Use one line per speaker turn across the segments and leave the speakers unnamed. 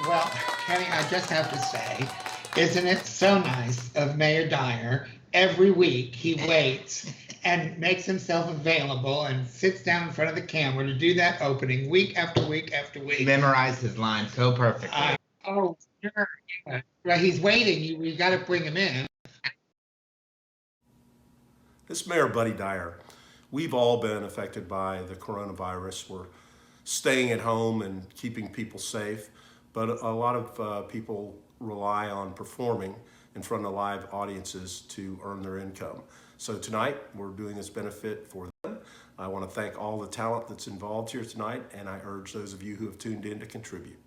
Well, Kenny, I just have to say, isn't it so nice of Mayor Dyer? Every week he waits and makes himself available and sits down in front of the camera to do that opening week after week after week.
Memorized his lines so perfectly.
Oh, sure. Yeah. Right, he's waiting. You got to bring him in.
This is Mayor Buddy Dyer. We've all been affected by the coronavirus. We're staying at home and keeping people safe, but a lot of people rely on performing in front of live audiences to earn their income. So tonight, we're doing this benefit for them. I want to thank all the talent that's involved here tonight, and I urge those of you who have tuned in to contribute.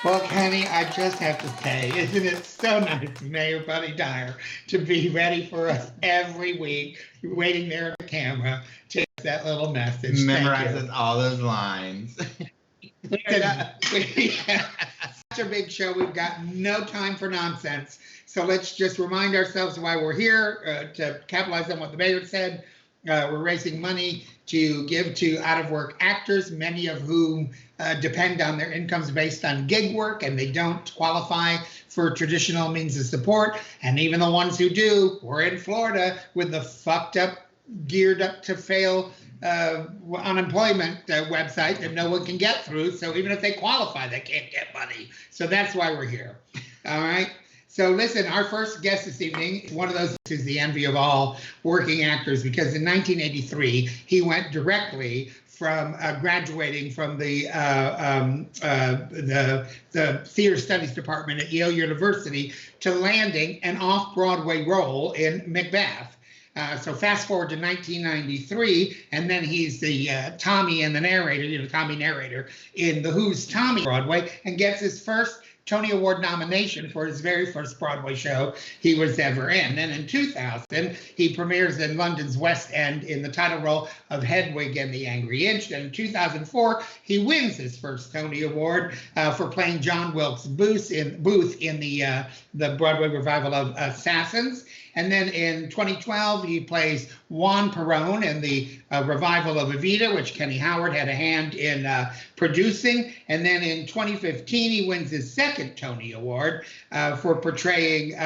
Well, Kenny, I just have to say, isn't it so nice, Mayor Buddy Dyer, to be ready for us every week, waiting there at the camera to get that little message.
Memorizes all those lines.
We have such a big show. We've got no time for nonsense. So let's just remind ourselves why we're here, to capitalize on what the mayor said. We're raising money to give to out-of-work actors, many of whom depend on their incomes based on gig work, and they don't qualify for traditional means of support. And even the ones who do, we're in Florida with the fucked up, geared up to fail unemployment website that no one can get through. So even if they qualify, they can't get money. So that's why we're here. All right. So listen, our first guest this evening, one of those who's the envy of all working actors, because in 1983, he went directly from graduating from the theater studies department at Yale University to landing an off-Broadway role in Macbeth. So fast forward to 1993, and then he's the Tommy and the narrator, Tommy narrator in The Who's Tommy Broadway, and gets his first Tony Award nomination for his very first Broadway show he was ever in. And in 2000, he premieres in London's West End in the title role of Hedwig and the Angry Inch. And in 2004, he wins his first Tony Award for playing John Wilkes Booth in the Broadway revival of Assassins. And then in 2012, he plays Juan Perón in the revival of Evita, which Kenny Howard had a hand in producing. And then in 2015, he wins his second Tony Award for portraying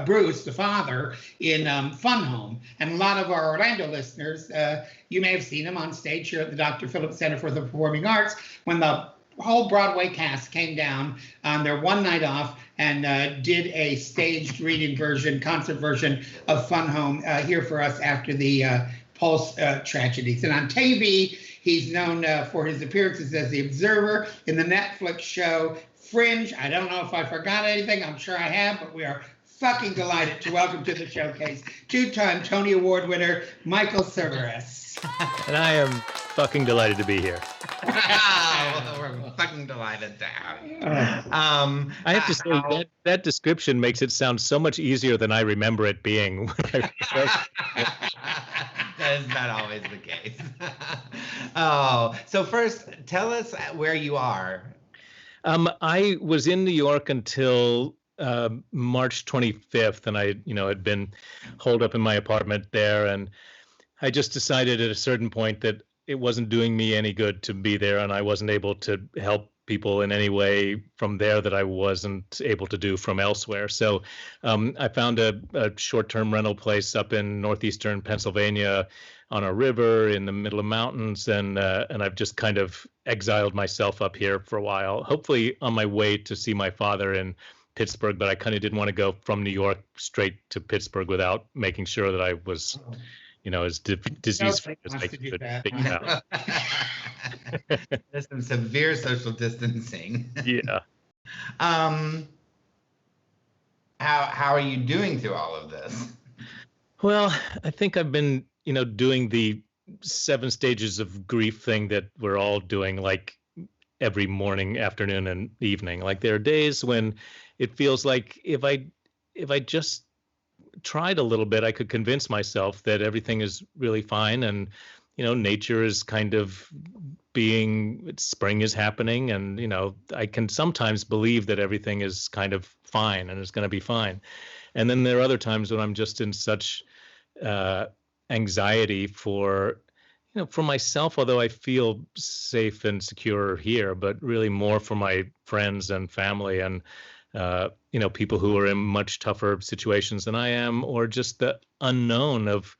Bruce, the father, in Fun Home. And a lot of our Orlando listeners, you may have seen him on stage here at the Dr. Phillips Center for the Performing Arts when the whole Broadway cast came down on their one night off and did a staged reading version, concert version of Fun Home here for us after the Pulse tragedies. And on TV, he's known for his appearances as the Observer in the Netflix show Fringe. I don't know if I forgot anything. I'm sure I have, but we are fucking delighted to welcome to the showcase two-time Tony Award winner, Michael Cerveris.
And I am fucking delighted to be here.
We're fucking delighted to have you.
I have to say that description makes it sound so much easier than I remember it being.
That is not always the case. Oh, so first, tell us where you are.
I was in New York until March 25th, and I, had been holed up in my apartment there, and I just decided at a certain point that it wasn't doing me any good to be there, and I wasn't able to help people in any way from there that I wasn't able to do from elsewhere. So I found a short-term rental place up in northeastern Pennsylvania on a river in the middle of mountains, and I've just kind of exiled myself up here for a while, hopefully on my way to see my father in Pittsburgh, but I kind of didn't want to go from New York straight to Pittsburgh without making sure that I was, as disease-free as I could figure out.
There's some severe social distancing.
Yeah.
How are you doing through all of this?
Well, I think I've been, doing the 7 stages of grief thing that we're all doing, like every morning, afternoon, and evening. Like there are days when it feels like if I just tried a little bit, I could convince myself that everything is really fine, and nature is kind of spring is happening, and I can sometimes believe that everything is kind of fine and it's going to be fine. And then there are other times when I'm just in such anxiety for myself, although I feel safe and secure here, but really more for my friends and family and people who are in much tougher situations than I am, or just the unknown of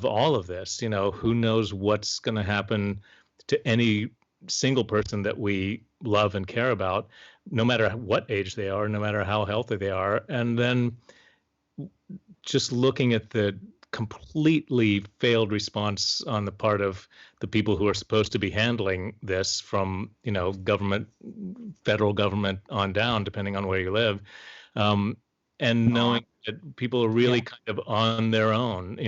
all of this. Who knows what's going to happen to any single person that we love and care about, no matter what age they are, no matter how healthy they are. And then just looking at the completely failed response on the part of the people who are supposed to be handling this, from government, federal government on down, depending on where you live, and knowing that people are really kind of on their own,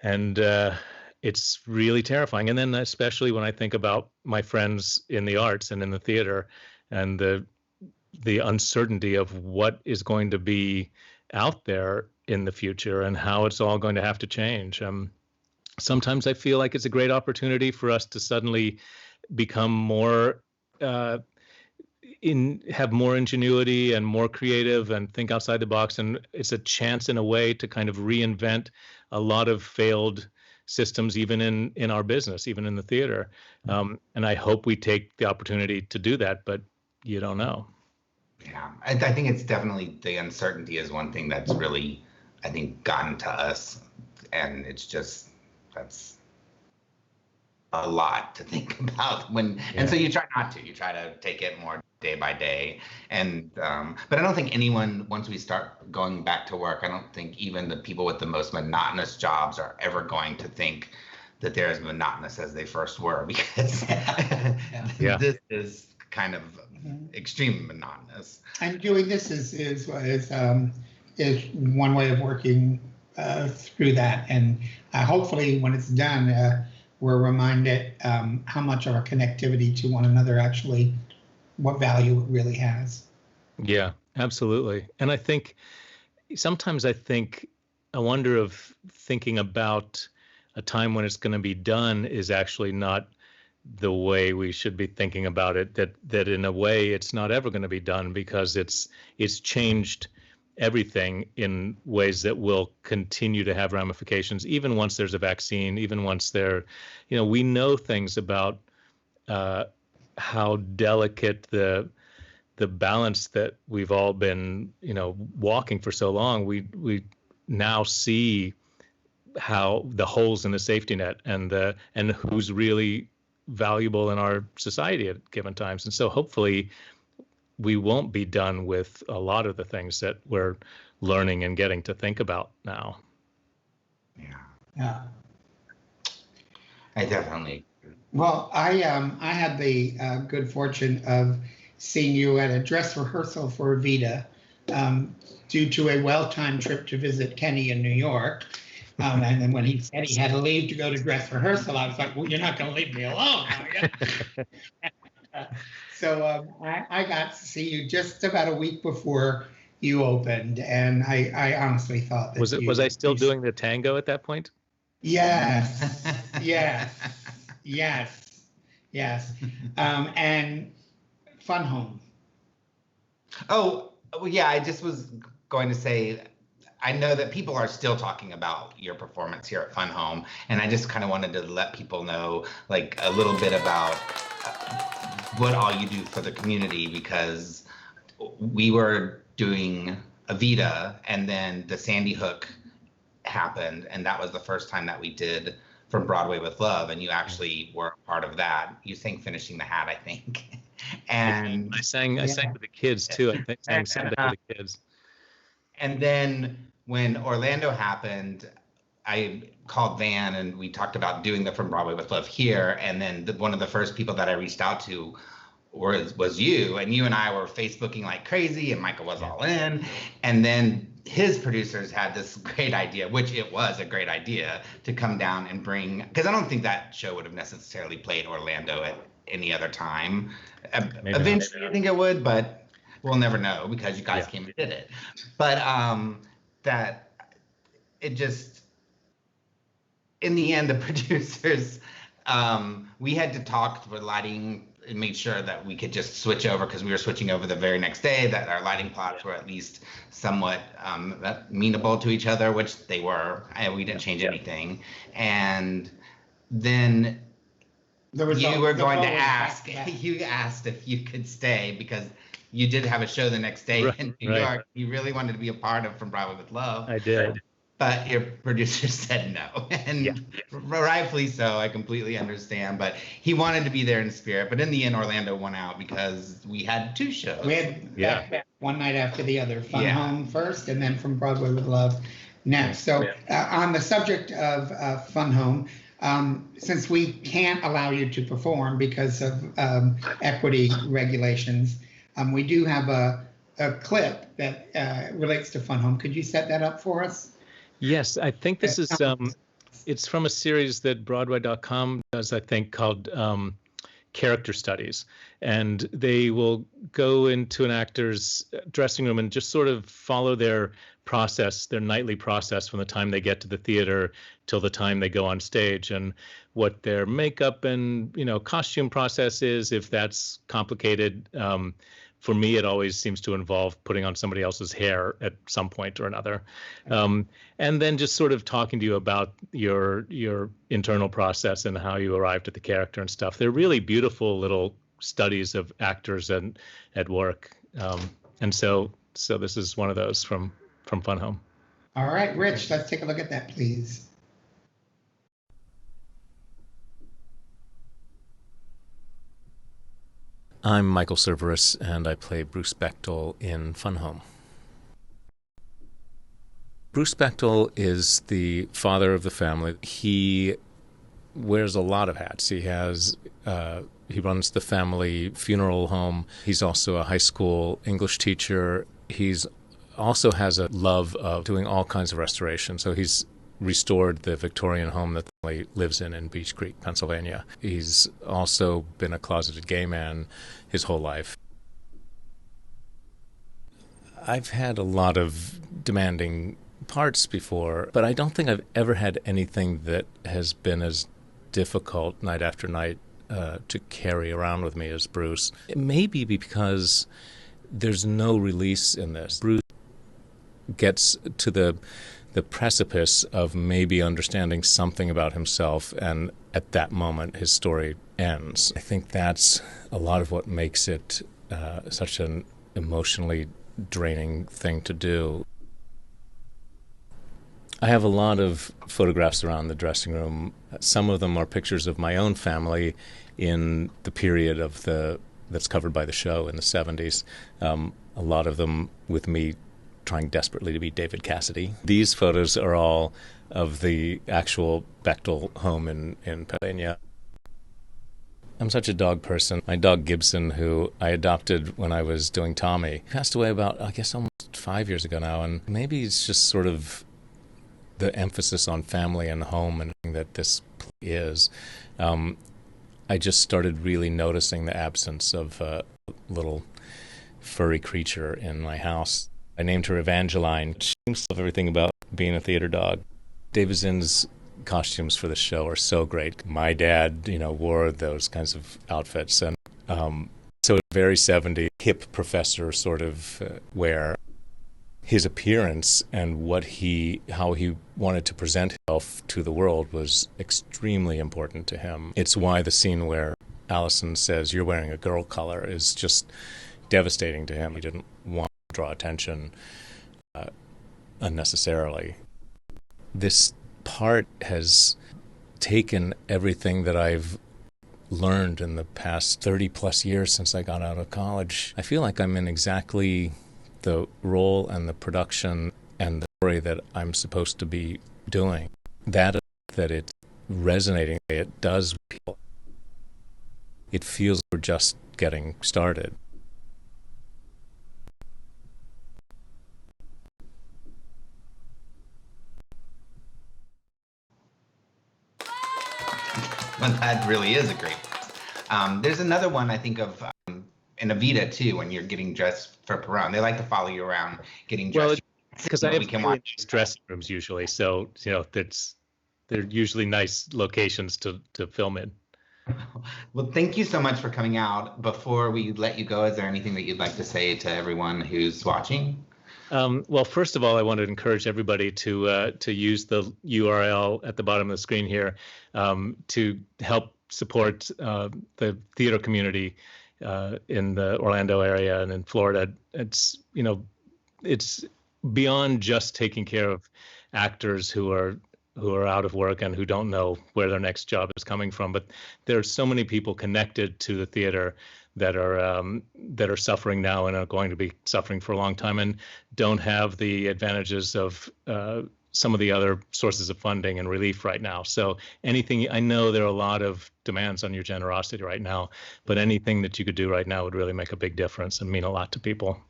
and it's really terrifying. And then especially when I think about my friends in the arts and in the theater, and the uncertainty of what is going to be out there in the future and how it's all going to have to change. Sometimes I feel like it's a great opportunity for us to suddenly become more have more ingenuity and more creative and think outside the box. And it's a chance in a way to kind of reinvent a lot of failed systems, even in our business, even in the theater. And I hope we take the opportunity to do that, but you don't know.
Yeah, I think it's definitely, the uncertainty is one thing that's really, I think, gotten to us. And it's just, that's a lot to think about and so you try not to, you try to take it more day by day. And, but I don't think anyone, once we start going back to work, I don't think even the people with the most monotonous jobs are ever going to think that they're as monotonous as they first were, because this is kind of extreme monotonous.
And doing this is one way of working through that. And hopefully when it's done, we're reminded how much our connectivity to one another actually, what value it really has.
Yeah, absolutely. And I think sometimes I wonder if thinking about a time when it's going to be done is actually not the way we should be thinking about it, that in a way it's not ever going to be done, because it's changed everything in ways that will continue to have ramifications, even once there's a vaccine, even once we know things about how delicate the balance that we've all been, walking for so long. We now see how the holes in the safety net and who's really valuable in our society at given times. And so hopefully we won't be done with a lot of the things that we're learning and getting to think about now.
Yeah.
I definitely.
Well, I had the good fortune of seeing you at a dress rehearsal for Evita, due to a well-timed trip to visit Kenny in New York. And then when he said he had to leave to go to dress rehearsal, I was like, well, you're not going to leave me alone, are you? So I got to see you just about a week before you opened, and I honestly thought that
was I still doing the tango at that point?
Yes, yes. And Fun Home.
Oh, well, yeah, I just was going to say, I know that people are still talking about your performance here at Fun Home, and I just kind of wanted to let people know, like, a little bit about what all you do for the community, because we were doing Evita, and then the Sandy Hook happened, and that was the first time that we did From Broadway with Love, and you actually were a part of that. You sang Finishing the Hat, I think. And
I sang to the kids too. I think sang Sunday to the kids.
And then when Orlando happened, I called Van and we talked about doing the From Broadway with Love here. And then one of the first people that I reached out to was you, and you and I were Facebooking like crazy, and Michael was all in. And then his producers had this great idea, which it was a great idea, to come down and bring, because I don't think that show would have necessarily played Orlando at any other time. Eventually, I think it would, but we'll never know because you guys came and did it. But that it just, in the end, the producers, we had to talk for lighting and made sure that we could just switch over, because we were switching over the very next day, that our lighting plots were at least somewhat amenable to each other, which they were, and we didn't change anything. And then you were going to ask, you asked if you could stay because you did have a show the next day in New York. You really wanted to be a part of From Broadway with Love.
I did.
But your producer said no, and rightfully so. I completely understand. But he wanted to be there in spirit. But in the end, Orlando won out because we had two shows.
We had back one night after the other. Fun Home first, and then From Broadway with Love next. So on the subject of Fun Home, since we can't allow you to perform because of equity regulations, we do have a clip that relates to Fun Home. Could you set that up for us?
Yes, I think this is, it's from a series that Broadway.com does, I think, called Character Studies. And they will go into an actor's dressing room and just sort of follow their process, their nightly process from the time they get to the theater till the time they go on stage, and what their makeup and, costume process is, if that's complicated. For me, it always seems to involve putting on somebody else's hair at some point or another. And then just sort of talking to you about your internal process and how you arrived at the character and stuff. They're really beautiful little studies of actors and at work. And so this is one of those from Fun Home.
All right, Rich, let's take a look at that, please.
I'm Michael Cerveris, and I play Bruce Bechtel in Fun Home. Bruce Bechtel is the father of the family. He wears a lot of hats. He runs the family funeral home. He's also a high school English teacher. He's also has a love of doing all kinds of restoration. So he's restored the Victorian home that the family lives in Beech Creek, Pennsylvania. He's also been a closeted gay man his whole life. I've had a lot of demanding parts before, but I don't think I've ever had anything that has been as difficult night after night to carry around with me as Bruce. It may be because there's no release in this. Bruce gets to the precipice of maybe understanding something about himself, and at that moment his story ends. I think that's a lot of what makes it such an emotionally draining thing to do. I have a lot of photographs around the dressing room. Some of them are pictures of my own family in the period of that's covered by the show in the 70s. A lot of them with me trying desperately to be David Cassidy. These photos are all of the actual Bechtel home in Pennsylvania. I'm such a dog person. My dog Gibson, who I adopted when I was doing Tommy, passed away about, I guess, almost 5 years ago now, and maybe it's just sort of the emphasis on family and home and that this is. I just started really noticing the absence of a little furry creature in my house. I named her Evangeline. She seems to love everything about being a theater dog. David Zinn's costumes for the show are so great. My dad, wore those kinds of outfits, and so very 70s hip professor sort of wear. His appearance and how he wanted to present himself to the world was extremely important to him. It's why the scene where Allison says, "You're wearing a girl color," is just devastating to him. He didn't want to draw attention unnecessarily. This part has taken everything that I've learned in the past 30 plus years since I got out of college. I feel like I'm in exactly the role and the production and the story that I'm supposed to be doing. That it's resonating, it does with people. It feels we're just getting started.
Well, that really is a great one. There's another one I think of in Evita too, when you're getting dressed for Perron. They like to follow you around getting dressed.
Because I have really nice dressing rooms usually, so they're usually nice locations to film in.
Well, thank you so much for coming out. Before we let you go, is there anything that you'd like to say to everyone who's watching?
Well, first of all, I want to encourage everybody to use the URL at the bottom of the screen here to help support the theater community in the Orlando area and in Florida. It's beyond just taking care of actors who are out of work and who don't know where their next job is coming from, but there's so many people connected to the theater that are suffering now and are going to be suffering for a long time and don't have the advantages of some of the other sources of funding and relief right now. So anything, I know there are a lot of demands on your generosity right now, but anything that you could do right now would really make a big difference and mean a lot to people.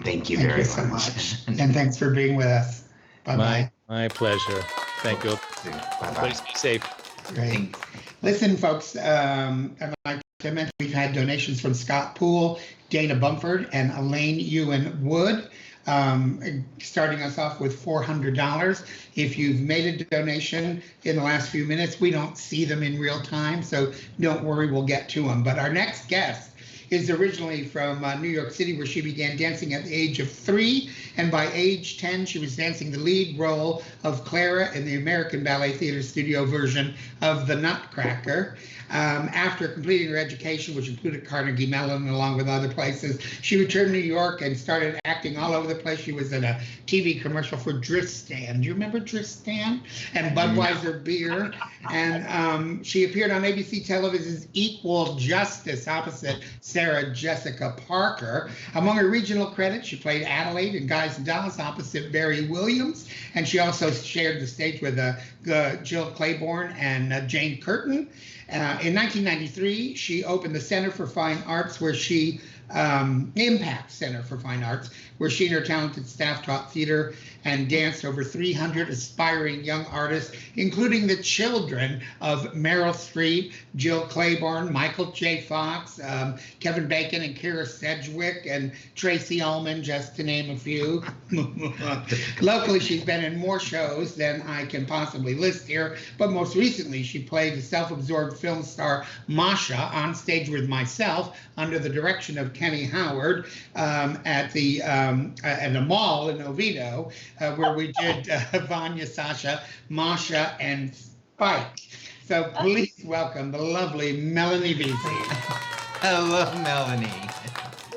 Thank you very
so much. And thanks for being with us. Bye-bye.
My pleasure. Thank you.
Bye-bye.
Please be safe.
Great. Listen, folks, I'd like to mention we've had donations from Scott Poole, Dana Bumford, and Elaine Ewan Wood, starting us off with $400. If you've made a donation in the last few minutes, we don't see them in real time, so don't worry, we'll get to them. But our next guest is originally from New York City, where she began dancing at the age of 3, and by age 10 she was dancing the lead role of Clara in the American Ballet Theatre studio version of The Nutcracker. After completing her education, which included Carnegie Mellon along with other places, she returned to New York and started acting all over the place. She was in a TV commercial for Dristan. Do you remember Dristan? And Budweiser beer. And she appeared on ABC Television's Equal Justice opposite Sarah Jessica Parker. Among her regional credits, she played Adelaide in Guys and Dolls opposite Barry Williams. And she also shared the stage with Jill Claiborne and Jane Curtin. In 1993, she opened the Center for Fine Arts, where she Impact Center for Fine Arts, where she and her talented staff taught theater and danced over 300 aspiring young artists, including the children of Meryl Streep, Jill Claiborne, Michael J. Fox, Kevin Bacon and Kira Sedgwick, and Tracy Ullman, just to name a few. Locally, she's been in more shows than I can possibly list here, but most recently she played the self-absorbed film star Masha on stage with myself under the direction of Kenny Howard at a mall in Oviedo, where we did Vanya, Sasha, Masha, and Spike. So please welcome the lovely Melanie Veazey.
Hello, Melanie.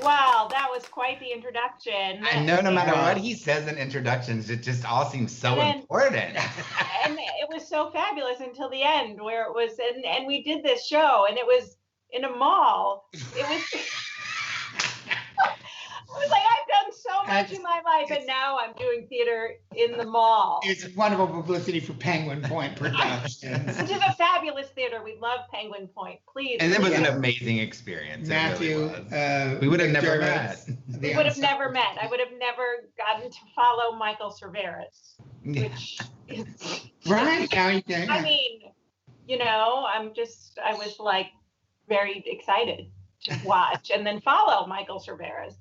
Wow, that was quite the introduction.
I know no matter what he says in introductions, it just all seems so important.
And it was so fabulous until the end, where it was, and we did this show, and it was in a mall. It was... I was like, I've done so much in my life, and now I'm doing theater in the mall.
It's wonderful publicity for Penguin Point Productions.
Which is a fabulous theater. We love Penguin Point. Please.
And it was an amazing experience.
Matthew,
really we would have never met.
We would have never met. I would have never gotten to follow Michael Cerveris. Which is,
right.
I mean, I was like very excited to watch and then follow Michael Cerveris.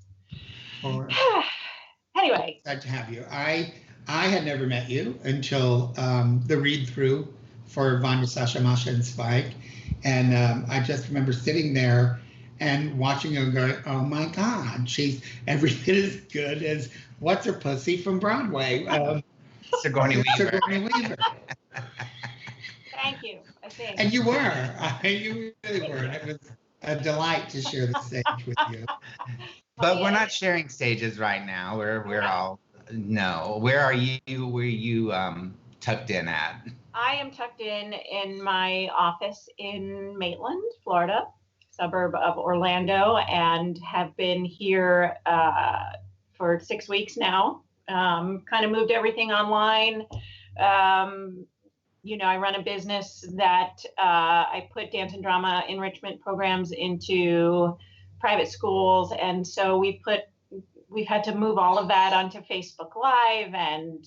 Anyway,
glad to have you. I had never met you until the read through for Vanya, Sasha, Masha, and Spike, and I just remember sitting there and watching her going, "Oh my God, she's every bit as good as what's her pussy from Broadway."
Sigourney Weaver.
Sigourney Weaver.
Thank you. I think.
And you were. You really were. It was a delight to share the stage with you.
But we're not sharing stages right now. We're all no. Where are you? Were you tucked in at?
I am tucked in my office in Maitland, Florida, suburb of Orlando, and have been here for 6 weeks now. Kind of moved everything online. I run a business that I put dance and drama enrichment programs into private schools, and so we've had to move all of that onto Facebook Live and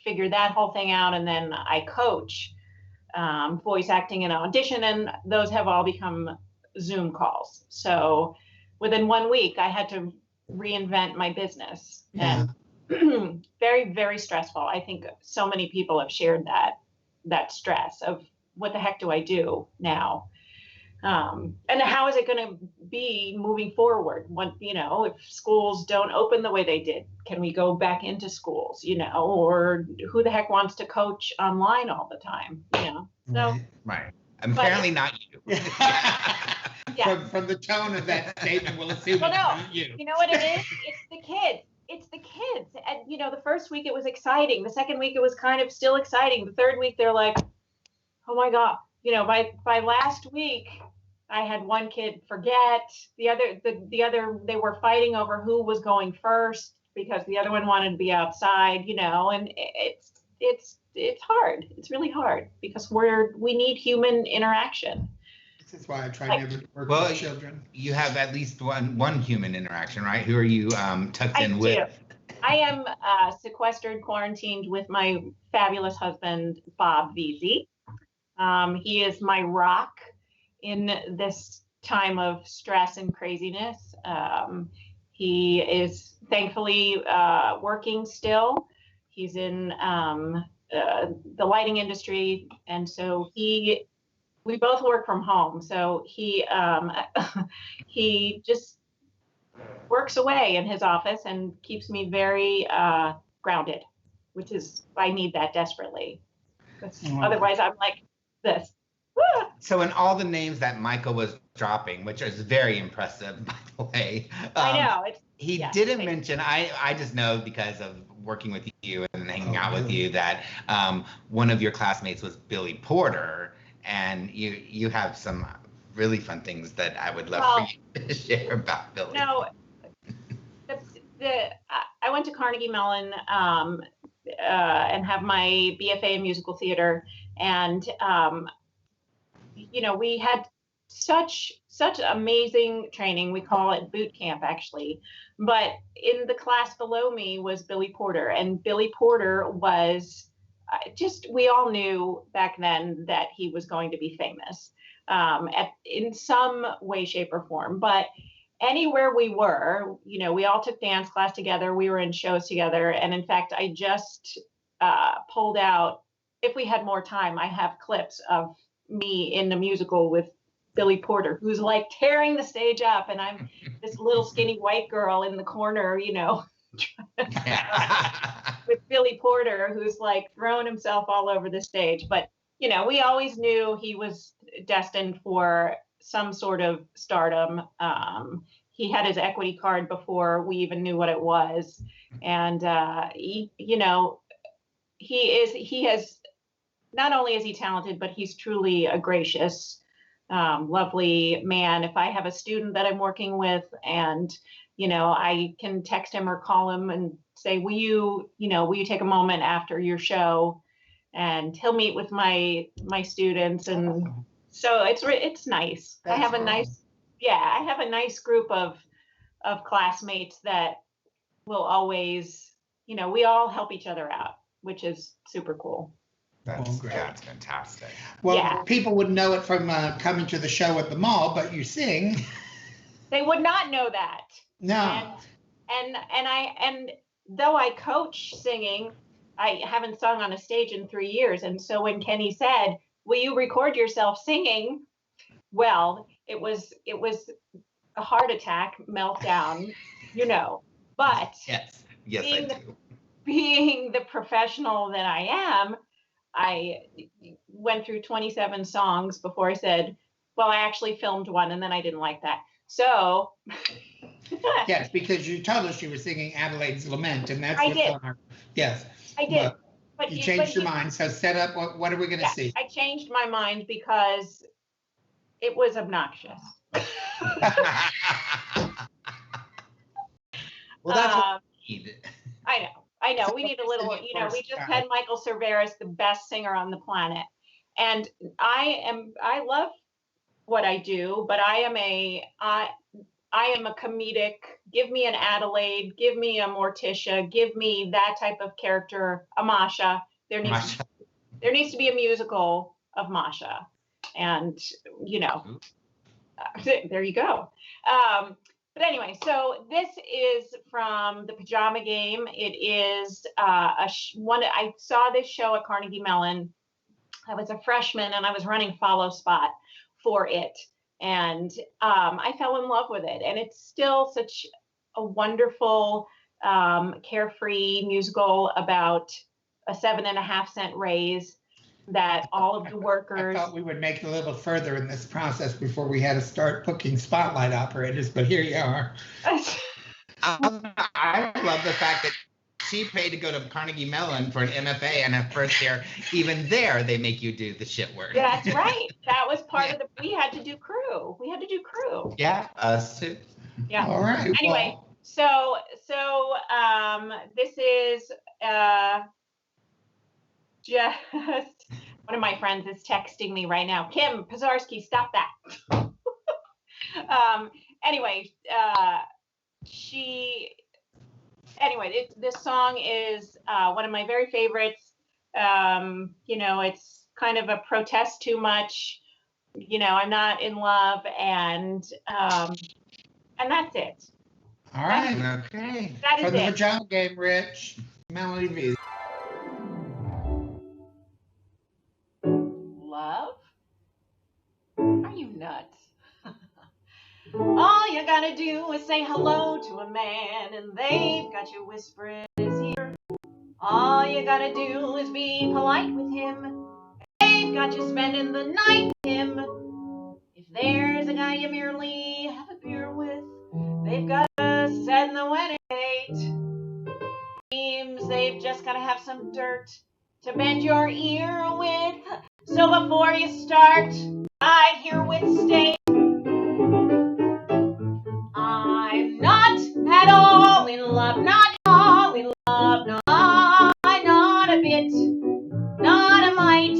figure that whole thing out. And then I coach voice acting and audition, and those have all become Zoom calls. So within 1 week, I had to reinvent my business.
Yeah.
And very, very stressful. I think so many people have shared that stress of what the heck do I do now? And how is it going to be moving forward? If schools don't open the way they did, can we go back into schools, or who the heck wants to coach online all the time, So,
Right. Apparently not you.
Yeah.
From the tone of that statement, we'll assume
Well,
it's
no,
not you.
you know what it is? It's the kids. It's the kids. And, the first week it was exciting. The second week it was kind of still exciting. The third week they're like, oh my God. By last week, I had one kid forget. The other, they were fighting over who was going first because the other one wanted to be outside, and it's hard. It's really hard because we need human interaction.
This is why I try never to work with children.
You have at least one human interaction, right? Who are you tucked in with?
I am sequestered, quarantined with my fabulous husband, Bob Veazey. He is my rock in this time of stress and craziness. He is thankfully working still. He's in the lighting industry, and so we both work from home. So he just works away in his office and keeps me very grounded, which is, I need that desperately. Otherwise I'm like this.
So in all the names that Michael was dropping, which is very impressive, by the way.
I know.
He didn't mention, I just know because of working with you and hanging out with you, that one of your classmates was Billy Porter, and you have some really fun things that I would love for you to share about Billy.
No, I went to Carnegie Mellon and have my BFA in musical theater, and we had such amazing training. We call it boot camp, actually. But in the class below me was Billy Porter, and Billy Porter was we all knew back then that he was going to be famous in some way, shape, or form. But anywhere we were, we all took dance class together. We were in shows together. And in fact, I just pulled out, if we had more time, I have clips of me in the musical with Billy Porter, who's like tearing the stage up, and I'm this little skinny white girl in the corner, with Billy Porter, who's like throwing himself all over the stage. But we always knew he was destined for some sort of stardom. He had his equity card before we even knew what it was, and he has, not only is he talented, but he's truly a gracious, lovely man. If I have a student that I'm working with and, I can text him or call him and say, will you take a moment after your show? And he'll meet with my students. And so it's nice. I have a nice group of classmates that will always, we all help each other out, which is super cool.
That's fantastic.
Well, people would know it from coming to the show at the mall, but you sing.
They would not know that.
No.
And though I coach singing, I haven't sung on a stage in 3 years. And so when Kenny said, will you record yourself singing? Well, it was a heart attack, meltdown, but
yes, I do.
Being the professional that I am, I went through 27 songs before I said, well, I actually filmed one and then I didn't like that. So.
Yes, because you told us you were singing Adelaide's Lament, and that's
I did.
Yes.
I did. But
You changed your mind, so set up, what are we gonna
Yeah,
see?
I changed my mind because it was obnoxious.
Well, that's what we need.
I know. We need a little, we just had Michael Cerveris, the best singer on the planet. And I love what I do, but I am a comedic, give me an Adelaide, give me a Morticia, give me that type of character, a Masha. There needs to be a musical of Masha. And, there you go. But anyway, so this is from the Pajama Game. It is I saw this show at Carnegie Mellon. I was a freshman and I was running follow spot for it. And I fell in love with it. And it's still such a wonderful, carefree musical about a 7.5-cent raise that all of the workers.
I thought we would make it a little further in this process before we had to start booking spotlight operators, but here you are.
I love the fact that she paid to go to Carnegie Mellon for an MFA and her first year. Even there, they make you do the shit work.
That's right. That was part of we had to do crew.
Yeah, us too.
Yeah.
All right.
Anyway, so this is just one of my friends is texting me right now. Kim Pazarski, stop that. This song is one of my very favorites. It's kind of a protest too much. I'm not in love, and that's it.
All right.
Okay.
That is
For the
it.
Pajama Game, Rich, Melanie Veazey.
Love? Are you nuts? All you gotta do is say hello to a man and they've got you whispering in his ear. All you gotta do is be polite with him. They've got you spending the night with him. If there's a guy you merely have a beer with, they've got to set the wedding date. Seems they've just gotta have some dirt to bend your ear with. So before you start, right here with state, I'm not at all in love, not at all in love, not a bit, not a mite,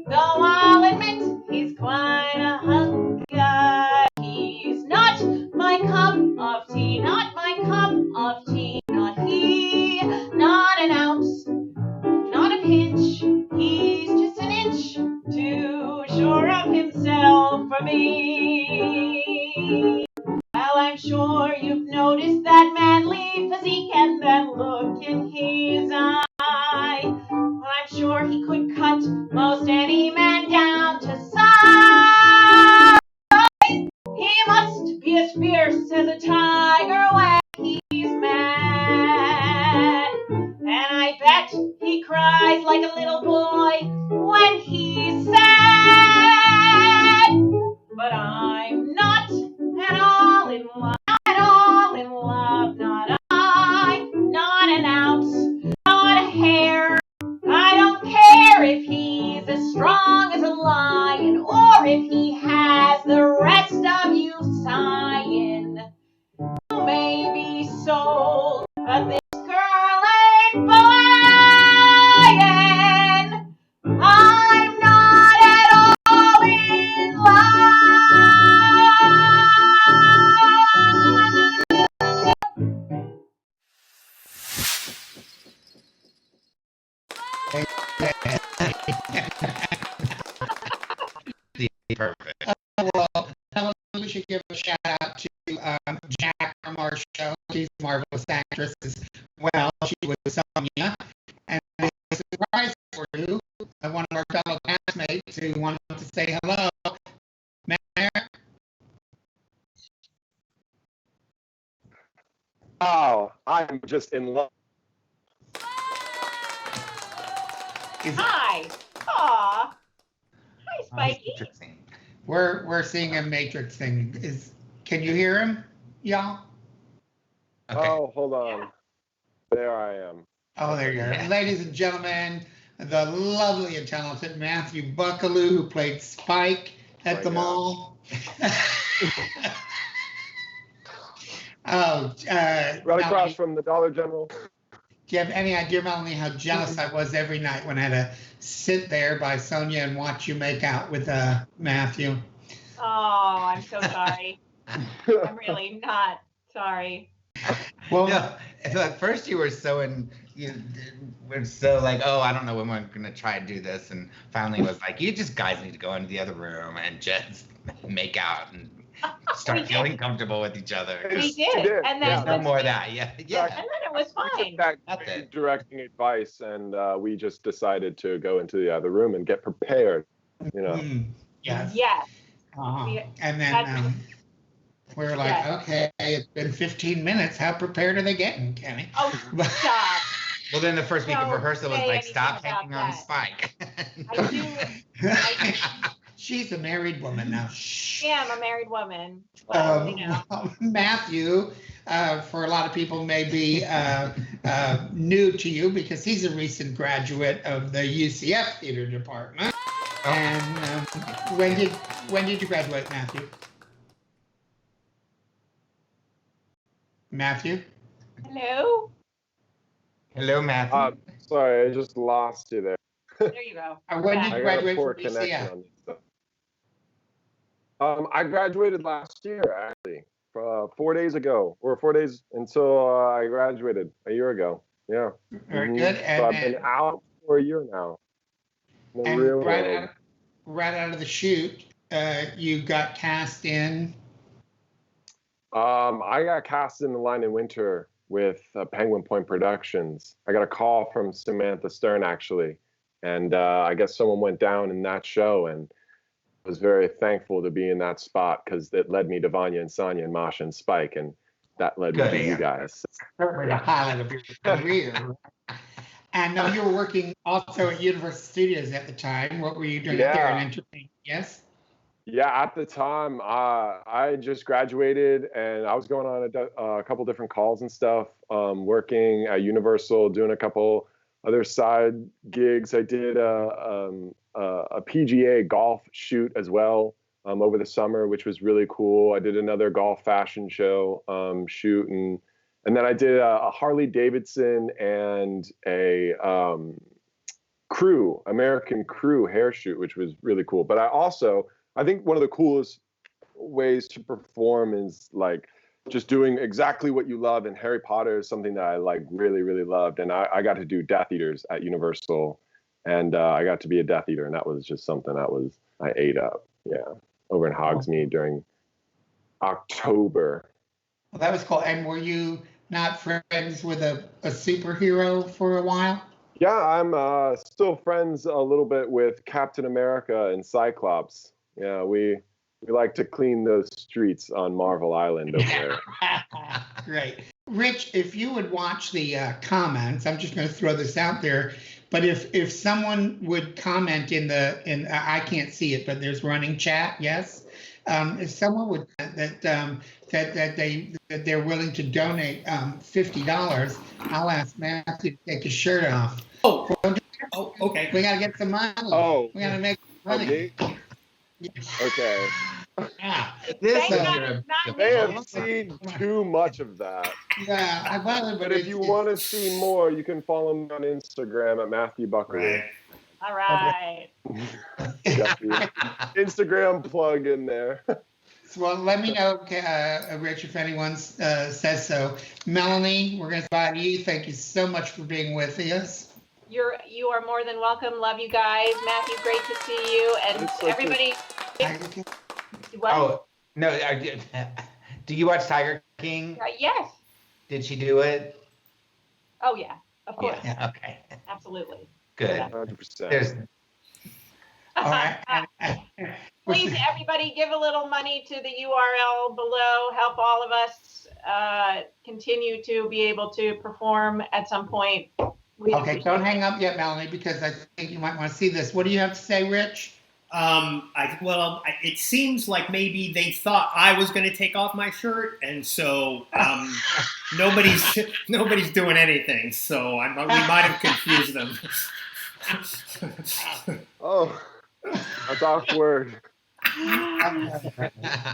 though I'll admit he's quite a hunk guy. He's not my cup of tea, not my cup of tea, not he, not an ounce, not a pinch, he's just an inch too sure of himself for me. Well, I'm sure you've noticed that manly physique and that look in his eye. Well, I'm sure he could cut most any man down to size. He must be as fierce as a tiger when he's mad. And I bet he cries like a little boy when he's sad. But I'm not at all in love, not at all in love, not an ounce, not a hair. I don't care if he's as strong as a lion or if he has the rest of you sighing. You may be sold, but this girl ain't buying. I'm not at all in
Perfect.
Well, we should give a shout out to Jack from our show. She's a marvelous actress as well. She was Sonia. And a surprise for you, one of our fellow castmates who wanted to say hello.
Oh, I'm just in love.
Hi. Aw. Hi, Spikey.
We're seeing a Matrix thing. Can you hear him, y'all?
Okay.
Oh, hold on. There I am.
Oh, there you are.
Yeah.
Ladies and gentlemen, the lovely and talented Matthew Buckalew, who played Spike at the mall. Oh,
Right across from the Dollar General.
do you have any idea, Melanie, how jealous I was every night when I had to sit there by Sonia and watch you make out with Matthew?
Oh, I'm so sorry. I'm really not sorry.
Well,
No, so at first you were you were so like, oh, I don't know when we're gonna try and do this, and finally was like, you just guys need to go into the other room and just make out and start feeling comfortable with each other.
We did. And then
No more of that. Yeah.
And then it was fine.
That's it.
Directing advice, and we just decided to go into the other room and get prepared. You know.
Yes.
Yes.
And then we were like, okay, it's been 15 minutes. How prepared are they getting, Kenny?
Oh, stop.
Well, then the first week of rehearsal was
say
like,
anything
stop
about
hanging on
that.
Spike.
I do.
She's a married woman now.
Yeah, I'm a married woman. Well, you know.
Matthew, for a lot of people, may be new to you because he's a recent graduate of the UCF theater department. And when did you graduate, Matthew? Matthew?
Hello?
Hello, Matthew.
Sorry, I just lost you there.
There you go.
When did you
I got a
graduate
poor
from
connection
UCF?
on this stuff. I graduated last year, actually, 4 days ago, or 4 days until I graduated a year ago. Yeah.
Very good.
So I've been out for a year now.
And right out of the chute, you got cast in.
I got cast in The Line in Winter with Penguin Point Productions. I got a call from Samantha Stern, actually, and I guess someone went down in that show, and I was very thankful to be in that spot because it led me to Vanya and Sonia and Masha and Spike, and that led me to you guys.
Certainly the highlight of your career. And you were working also at Universal Studios at the time. What were you doing there in entertainment? Yes?
Yeah, at the time, I just graduated and I was going on a couple different calls and stuff, working at Universal, doing a couple other side gigs. I did a PGA golf shoot as well over the summer, which was really cool. I did another golf fashion show shoot, and then I did a Harley Davidson and a American Crew hair shoot, which was really cool. But I think one of the coolest ways to perform is like just doing exactly what you love. And Harry Potter is something that I like really, really loved. And I got to do Death Eaters at Universal, and I got to be a Death Eater, and that was just something I ate up. Yeah, over in Hogsmeade during October.
Well, that was cool. And were you not friends with a superhero for a while?
Yeah, I'm still friends a little bit with Captain America and Cyclops. Yeah, we like to clean those streets on Marvel Island over there.
Great. Rich, if you would watch the comments, I'm just going to throw this out there, but if someone would comment in I can't see it, but there's running chat, yes? If someone would that they're willing to donate $50, I'll ask Matthew to take his shirt off.
Oh, okay.
We got to get some money.
Oh,
we got to make money.
Okay.
Yeah.
This
Thank
is
God
your-
it's not
They
me.
have seen too much of that.
Yeah,
But if you want to see more, you can follow me on Instagram at Matthew Buckalew.
Right.
All right.
Got the Instagram plug in there.
Well, let me know, Rich, if anyone says so. Melanie, we're going to invite you. Thank you so much for being with us.
You are more than welcome. Love you guys. Matthew, great to see you. And
It's such a-
everybody. What?
Oh, no. Do you watch Tiger King?
Yes.
Did she do it?
Oh, yeah. Of course.
Yeah. Okay.
Absolutely.
Good.
100%.
There's
All right.
Please, everybody, give a little money to the URL below. Help all of us continue to be able to perform at some point.
Okay, don't hang up yet, Melanie, because I think you might want to see this. What do you have to say, Rich?
It seems like maybe they thought I was going to take off my shirt, and so nobody's doing anything. So we might have confused them.
Oh, that's awkward.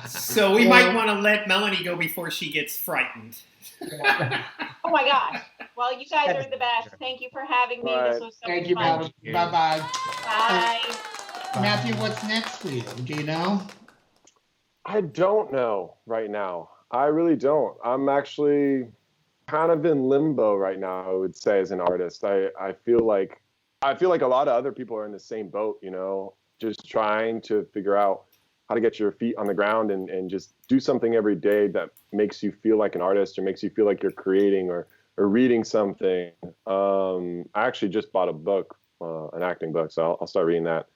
So we might want to let Melanie go before she gets frightened.
Oh my gosh. Well, you guys are the best. Thank you for having me. This was so
Thank you,
fun.
Melanie. Bye-bye.
Bye.
Matthew, what's next for you? Do you know?
I don't know right now. I really don't. I'm actually kind of in limbo right now, I would say, as an artist. I feel like a lot of other people are in the same boat, you know, just trying to figure out how to get your feet on the ground and just do something every day that makes you feel like an artist or makes you feel like you're creating or reading something. I actually just bought a book, an acting book, so I'll start reading that.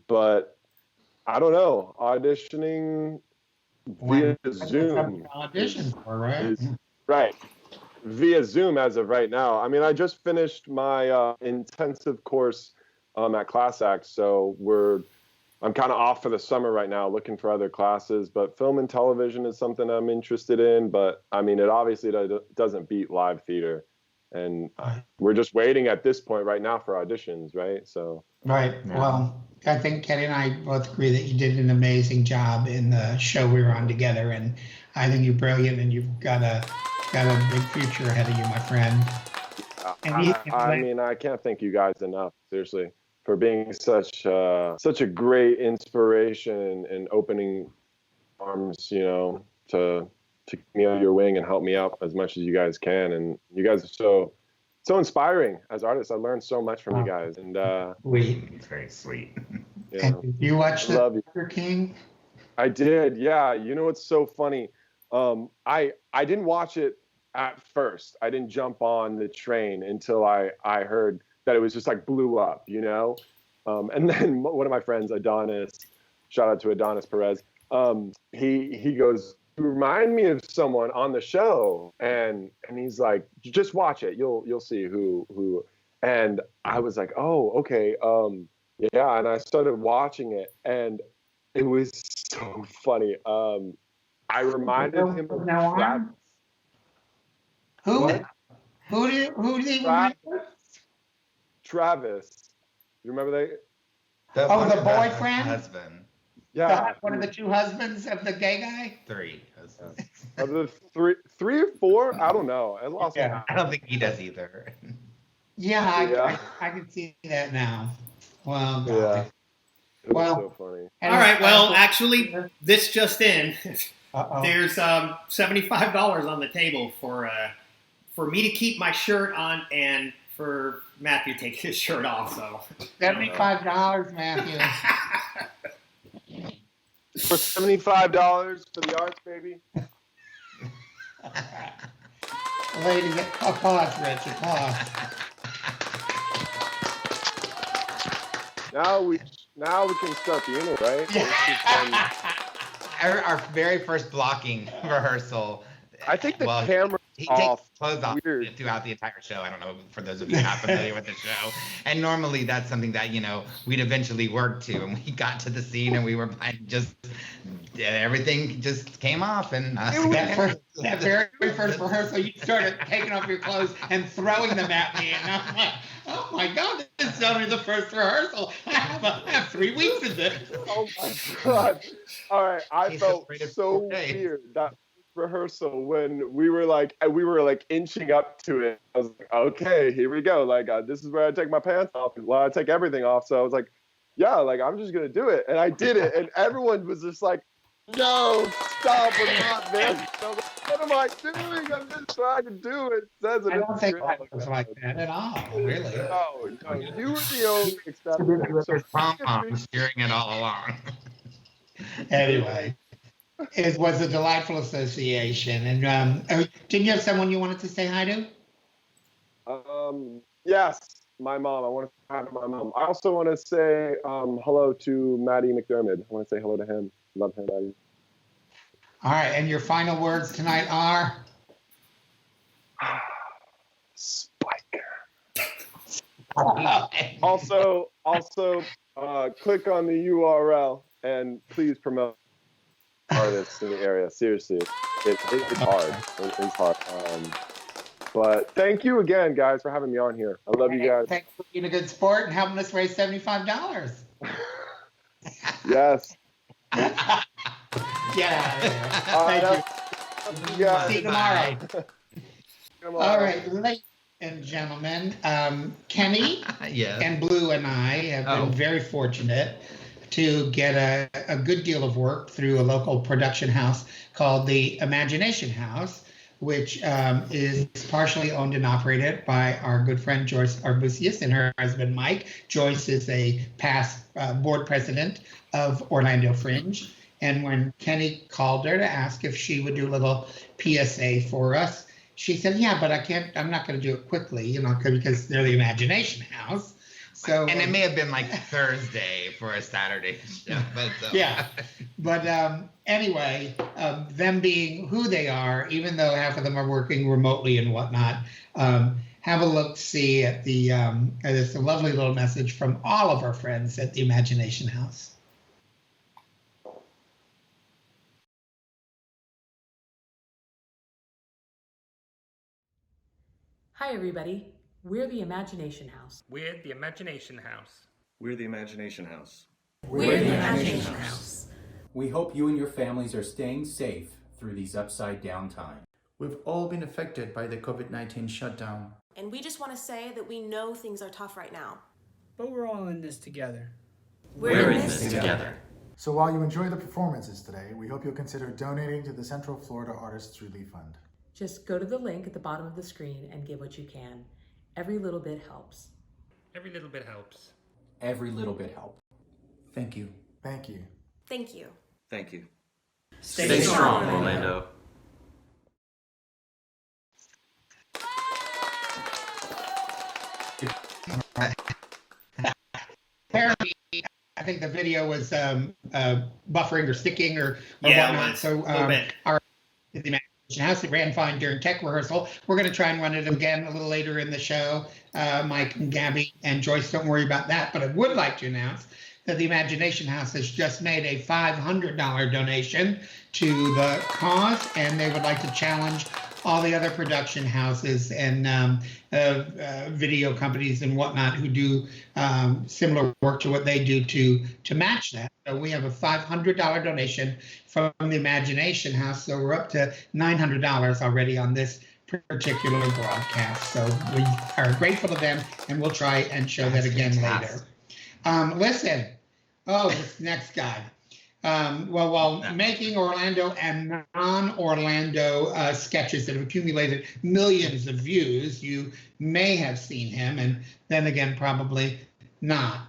But I don't know, auditioning via Zoom.
Audition for, right?
Right. Via Zoom as of right now. I mean, I just finished my intensive course at Class Act, so I'm kind of off for the summer right now, looking for other classes. But film and television is something I'm interested in. But I mean, it obviously doesn't beat live theater, and we're just waiting at this point right now for auditions, right? So.
Right.
Yeah.
Well, I think Kenny and I both agree that you did an amazing job in the show we were on together, and I think you're brilliant, and you've got a big future ahead of you, my friend.
I mean, I can't thank you guys enough, seriously, for being such a great inspiration and opening arms, you know, to keep me on your wing and help me out as much as you guys can. And you guys are so inspiring as artists. I learned so much from you guys, and
It's very sweet.
yeah.
And did you watch the
Love you.
Tiger King?
I did, yeah. You know what's so funny? I didn't watch it at first. I didn't jump on the train until I heard that it was just like blew up, you know? And then one of my friends, Adonis, shout out to Adonis Perez, he goes, "You remind me of someone on the show," and he's like, "Just watch it. You'll see who." And I was like, "Oh, okay, yeah." And I started watching it, and it was so funny. I reminded him of Travis.
Who?
What?
Who do you remember?
Travis. You remember that?
Oh, the boyfriend?
Husband.
Yeah.
One of the two husbands of the gay guy?
3 husbands.
Of the three or four? I don't know. I lost
Yeah.
count.
I don't think he does either.
Yeah, I can see that now. Well,
Yeah.
God.
It was
Well-
so funny.
All right. Well, actually, this just in.
Uh-oh.
There's $75 on the table for me to keep my shirt on and for Matthew to take his shirt off. So
$75, Matthew.
For $75 for the arts, baby.
Ladies, applause, Rich, applause.
Now we can start the interview, right?
Our very first blocking rehearsal.
I think the
well,
camera
he
off.
takes clothes off
Weird.
throughout the entire show. I don't know, for those of you not familiar with the show. And normally that's something that, you know, we'd eventually work to. And we got to the scene and we were just, everything just came off. And
that very first rehearsal, you started taking off your clothes and throwing them at me. And I'm like, oh my God, this is only the first rehearsal. I have 3 weeks of this.
Oh my God. All right. I
He's
felt
afraid of
so
4K.
weird that rehearsal when we were like inching up to it. I was like, okay, here we go. Like, this is where I take my pants off. Well, I take everything off. So I was like, yeah, like, I'm just going to do it. And I did it. And everyone was just like, no, stop. We're not there. So I was like, what am I doing? I'm just trying to do it. It says it
I
in
don't
the
think
script.
that was like that at all, really.
No, you were the only exception. So
pom-poms cheering it all along.
Anyway, it was a delightful association. And didn't you have someone you wanted to say hi to?
Yes, my mom. I want to say hi to my mom. I also want to say hello to Maddie McDermott. I want to say hello to him. Love him, Maddie.
All right, and your final words tonight are?
Spike. Also, click on the URL and please promote artists in the area. Seriously, it's hard. It's hard. But thank you again, guys, for having me on here. I love you guys.
Thanks for being a good sport and helping us raise $75.
Yes.
Yeah. Thank you.
Yeah.
See you tomorrow. All right,
Bye.
ladies and gentlemen, Kenny
Yes.
and Blue and I have been very fortunate to get a good deal of work through a local production house called the Imagination House, which is partially owned and operated by our good friend Joyce Arbusius and her husband Mike. Joyce is a past board president of Orlando Fringe. And when Kenny called her to ask if she would do a little PSA for us, she said, yeah, but I'm not going to do it quickly, because they're the Imagination House. So,
And it may have been like Thursday for a Saturday show. But
yeah. But anyway, them being who they are, even though half of them are working remotely and whatnot, have a look-see at this lovely little message from all of our friends at the Imagination House.
Hi, everybody. We're the Imagination House.
We're the Imagination House.
We're the Imagination House.
We're the Imagination House.
We hope you and your families are staying safe through these upside down times.
We've all been affected by the COVID-19 shutdown.
And we just want to say that we know things are tough right now.
But we're all in this together.
We're in this together.
So while you enjoy the performances today, we hope you'll consider donating to the Central Florida Artists Relief Fund.
Just go to the link at the bottom of the screen and give what you can. Every little bit helps.
Every little bit helps.
Every little bit helps.
Thank you.
Thank you.
Thank you.
Thank you.
Stay strong,
Orlando.
Apparently, I think the video was buffering or sticking or
Yeah,
whatnot.
it was.
So
A little bit.
the Imagination House, it ran fine during tech rehearsal. We're going to try and run it again a little later in the show. Mike and Gabby and Joyce, don't worry about that. But I would like to announce that the Imagination House has just made a $500 donation to the cause, and they would like to challenge all the other production houses and video companies and whatnot who do similar work to what they do to match that. So we have a $500 donation from the Imagination House. So we're up to $900 already on this particular broadcast. So we are grateful to them, and we'll try and show that again later. Listen, this next guy. While making Orlando and non-Orlando sketches that have accumulated millions of views, you may have seen him, and then again, probably not,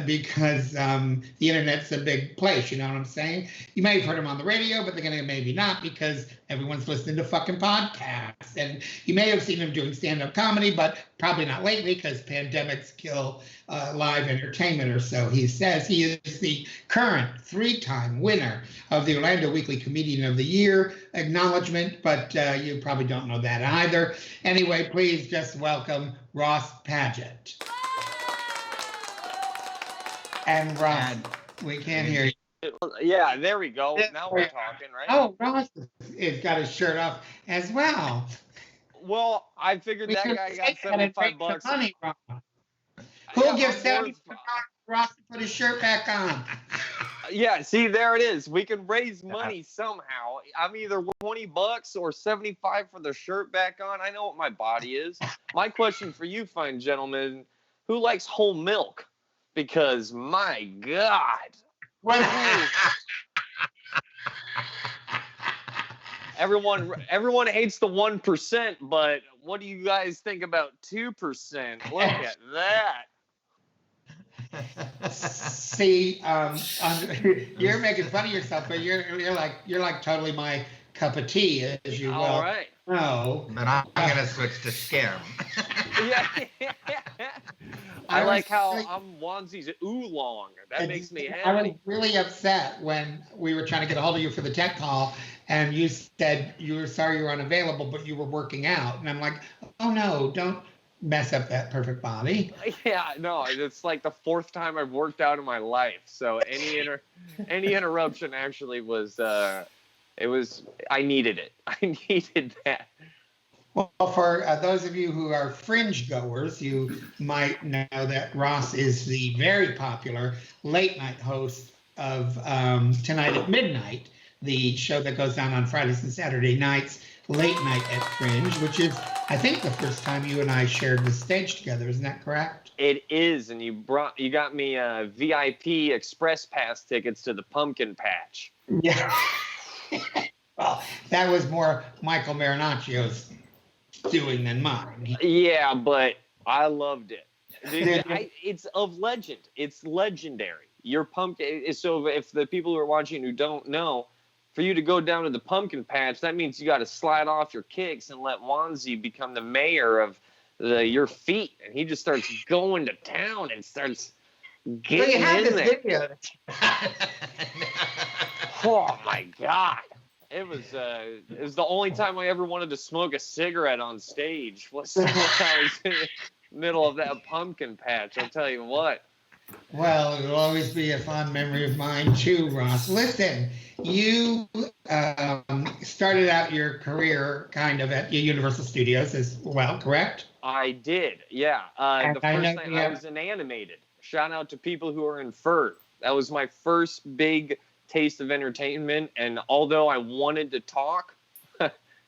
because the internet's a big place, you know what I'm saying? You may have heard him on the radio, but then maybe not, because everyone's listening to fucking podcasts. And you may have seen him doing stand-up comedy, but probably not lately, because pandemics kill live entertainment, or so he says. He is the current 3-time winner of the Orlando Weekly Comedian of the Year acknowledgement, but you probably don't know that either. Anyway, please just welcome Rauce Padgett. And Rauce, we can't hear you.
Yeah, there we go. Now we're talking, right?
Oh, Rauce has got his shirt off as well.
Well, I figured that guy got $75.
Money, who'll give $75 for Rauce to put his shirt back on?
Yeah, see, there it is. We can raise money somehow. I'm either $20 or $75 for the shirt back on. I know what my body is. My question for you, fine gentlemen, who likes whole milk? Because my God. Everyone hates the 1%, but what do you guys think about 2%? Look at that.
See, you're making fun of yourself, but you're like totally my cup of tea, as you will.
All right.
No.
But I'm gonna switch to skim.
Yeah. I like how I'm Wanzie's oolong. That makes me happy.
I was really upset when we were trying to get a hold of you for the tech call, and you said you were sorry you were unavailable, but you were working out. And I'm like, oh no, don't mess up that perfect body.
Yeah, no, it's like the 4th time I've worked out in my life. So any interruption actually was I needed it. I needed that.
Well, for those of you who are fringe goers, you might know that Rauce is the very popular late night host of Tonight at Midnight, the show that goes on Fridays and Saturday nights, late night at Fringe, which is, I think, the first time you and I shared the stage together. Isn't that correct?
It is, and you got me VIP express pass tickets to the pumpkin patch.
Yeah. Well, that was more Michael Marinaccio's doing than mine.
Yeah, but I loved it. Dude, it's of legend. It's legendary. Your pumpkin. So if the people who are watching who don't know, for you to go down to the pumpkin patch, that means you got to slide off your kicks and let Wanzie become the mayor of your feet, and he just starts going to town and starts getting in there.
Video.
Oh my God. It was the only time I ever wanted to smoke a cigarette on stage was when I was in the middle of that pumpkin patch. I'll tell you what.
Well, it'll always be a fond memory of mine too, Rauce. Listen, you started out your career kind of at Universal Studios as well, correct?
I did, yeah. The first thing I was in animated. Shout out to people who are in fur. That was my first big taste of entertainment, and although I wanted to talk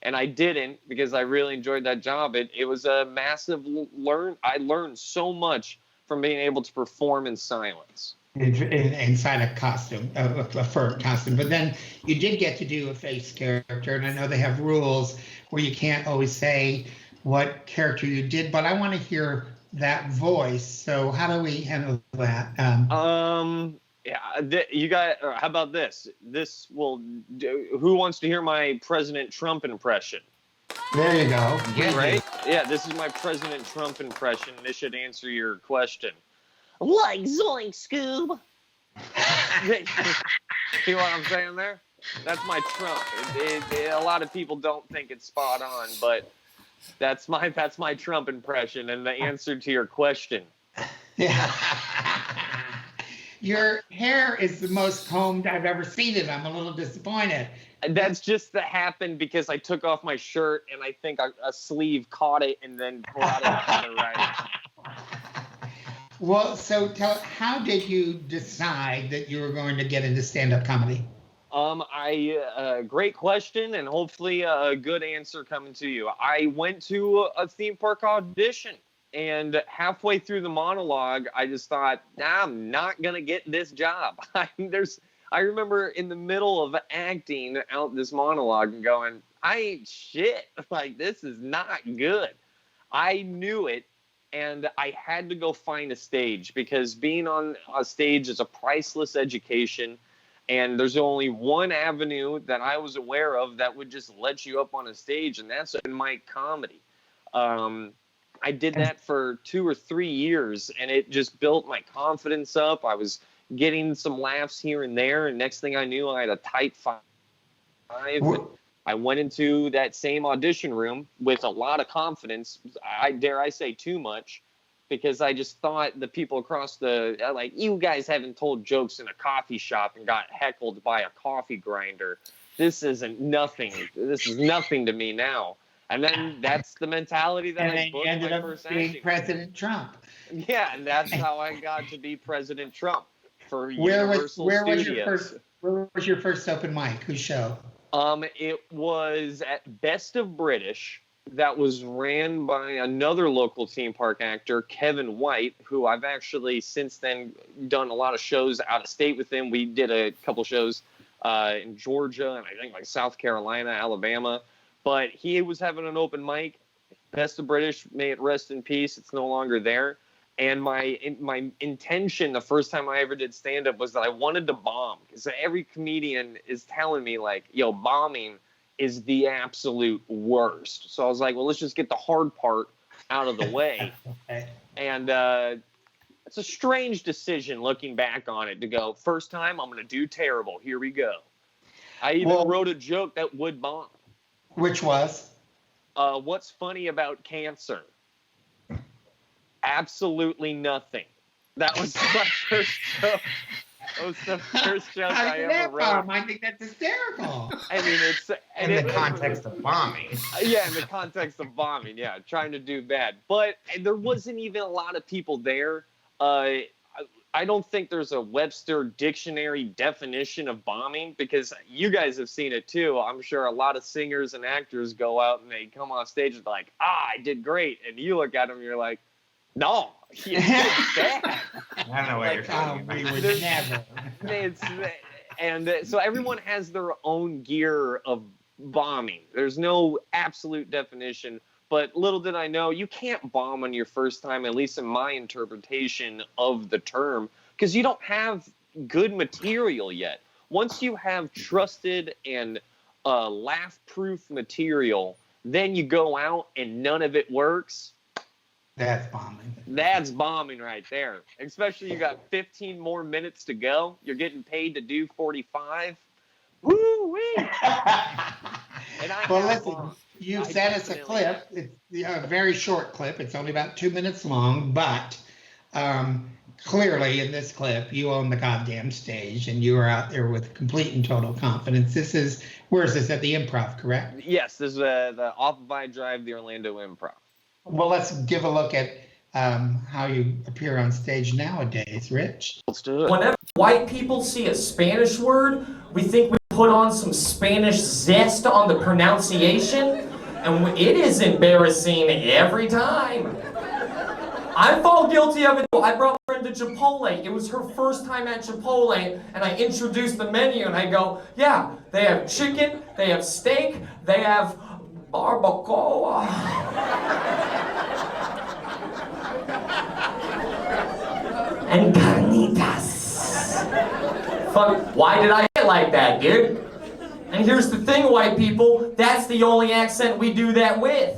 and I didn't because I really enjoyed that job, it was a massive I learned so much from being able to perform in silence
inside a costume, a fur costume. But then you did get to do a face character, and I know they have rules where you can't always say what character you did, but I want to hear that voice. So how do we handle that?
Yeah, you got. How about this? This will. Who wants to hear my President Trump impression?
There you go.
Yeah, right. Yeah, this is my President Trump impression. This should answer your question. Like Zoink Scoob. See what I'm saying there? That's my Trump. A lot of people don't think it's spot on, but that's my Trump impression and the answer to your question.
Yeah. Your hair is the most combed I've ever seen it. I'm a little disappointed.
That's just that happened because I took off my shirt and I think a sleeve caught it and then brought it up to the right.
Well, so how did you decide that you were going to get into stand-up comedy?
Great question, and hopefully a good answer coming to you. I went to a theme park audition, and halfway through the monologue, I just thought, I'm not gonna get this job. I remember in the middle of acting out this monologue and going, I ain't shit. Like, this is not good. I knew it, and I had to go find a stage because being on a stage is a priceless education. And there's only one avenue that I was aware of that would just let you up on a stage, and that's open mic comedy. I did that for 2 or 3 years, and it just built my confidence up. I was getting some laughs here and there, and next thing I knew, I had a tight 5. I went into that same audition room with a lot of confidence. Dare I say too much, because I just thought the people across you guys haven't told jokes in a coffee shop and got heckled by a coffee grinder. This is nothing to me now. And then that's the mentality that I booked
ended
my
up
first
being
acting.
President Trump.
Yeah, and that's how I got to be President Trump for
Where
Universal Studios.
Where was your first open mic? Whose show?
It was at Best of British. That was ran by another local theme park actor, Kevin White, who I've actually since then done a lot of shows out of state with him. We did a couple shows in Georgia and I think like South Carolina, Alabama. But he was having an open mic. Best of British, may it rest in peace. It's no longer there. And my intention the first time I ever did stand-up was that I wanted to bomb. Because every comedian is telling me, like, yo, bombing is the absolute worst. So I was like, well, let's just get the hard part out of the way. And it's a strange decision looking back on it to go, first time, I'm going to do terrible. Here we go. I even wrote a joke that would bomb.
Which was?
What's funny about cancer? Absolutely nothing. That was my first joke. That was the first joke
How
I
did
ever
that
wrote.
bomb? I think that's hysterical.
I mean, it's
In the context of bombing.
Yeah, in the context of bombing, yeah, trying to do bad. But there wasn't even a lot of people there. I don't think there's a Webster dictionary definition of bombing, because you guys have seen it too. I'm sure a lot of singers and actors go out and they come on stage and they're like, I did great. And you look at them and you're like, no, you did bad.
I don't know what you're talking about.
We would never.
And so everyone has their own gear of bombing. There's no absolute definition. But little did I know, you can't bomb on your first time, at least in my interpretation of the term, because you don't have good material yet. Once you have trusted and laugh-proof material, then you go out and none of it works.
That's bombing.
That's bombing right there. Especially you got 15 more minutes to go. You're getting paid to do 45. Woo-wee!
Well, listen, you sent us a clip. It's a very short clip. It's only about 2 minutes long, but clearly in this clip, you own the goddamn stage, and you are out there with complete and total confidence. Where is this, at the Improv, correct?
Yes, this is the off of I Drive, the Orlando Improv.
Well, let's give a look at how you appear on stage nowadays, Rich.
Let's do it.
Whenever white people see a Spanish word, we think we put on some Spanish zest on the pronunciation, and it is embarrassing every time. I fall guilty of it. I brought her into Chipotle. It was her first time at Chipotle, and I introduced the menu, and I go, yeah, they have chicken, they have steak, they have barbacoa. And carnitas. Fuck, why did I get like that, dude? And here's the thing, white people, that's the only accent we do that with.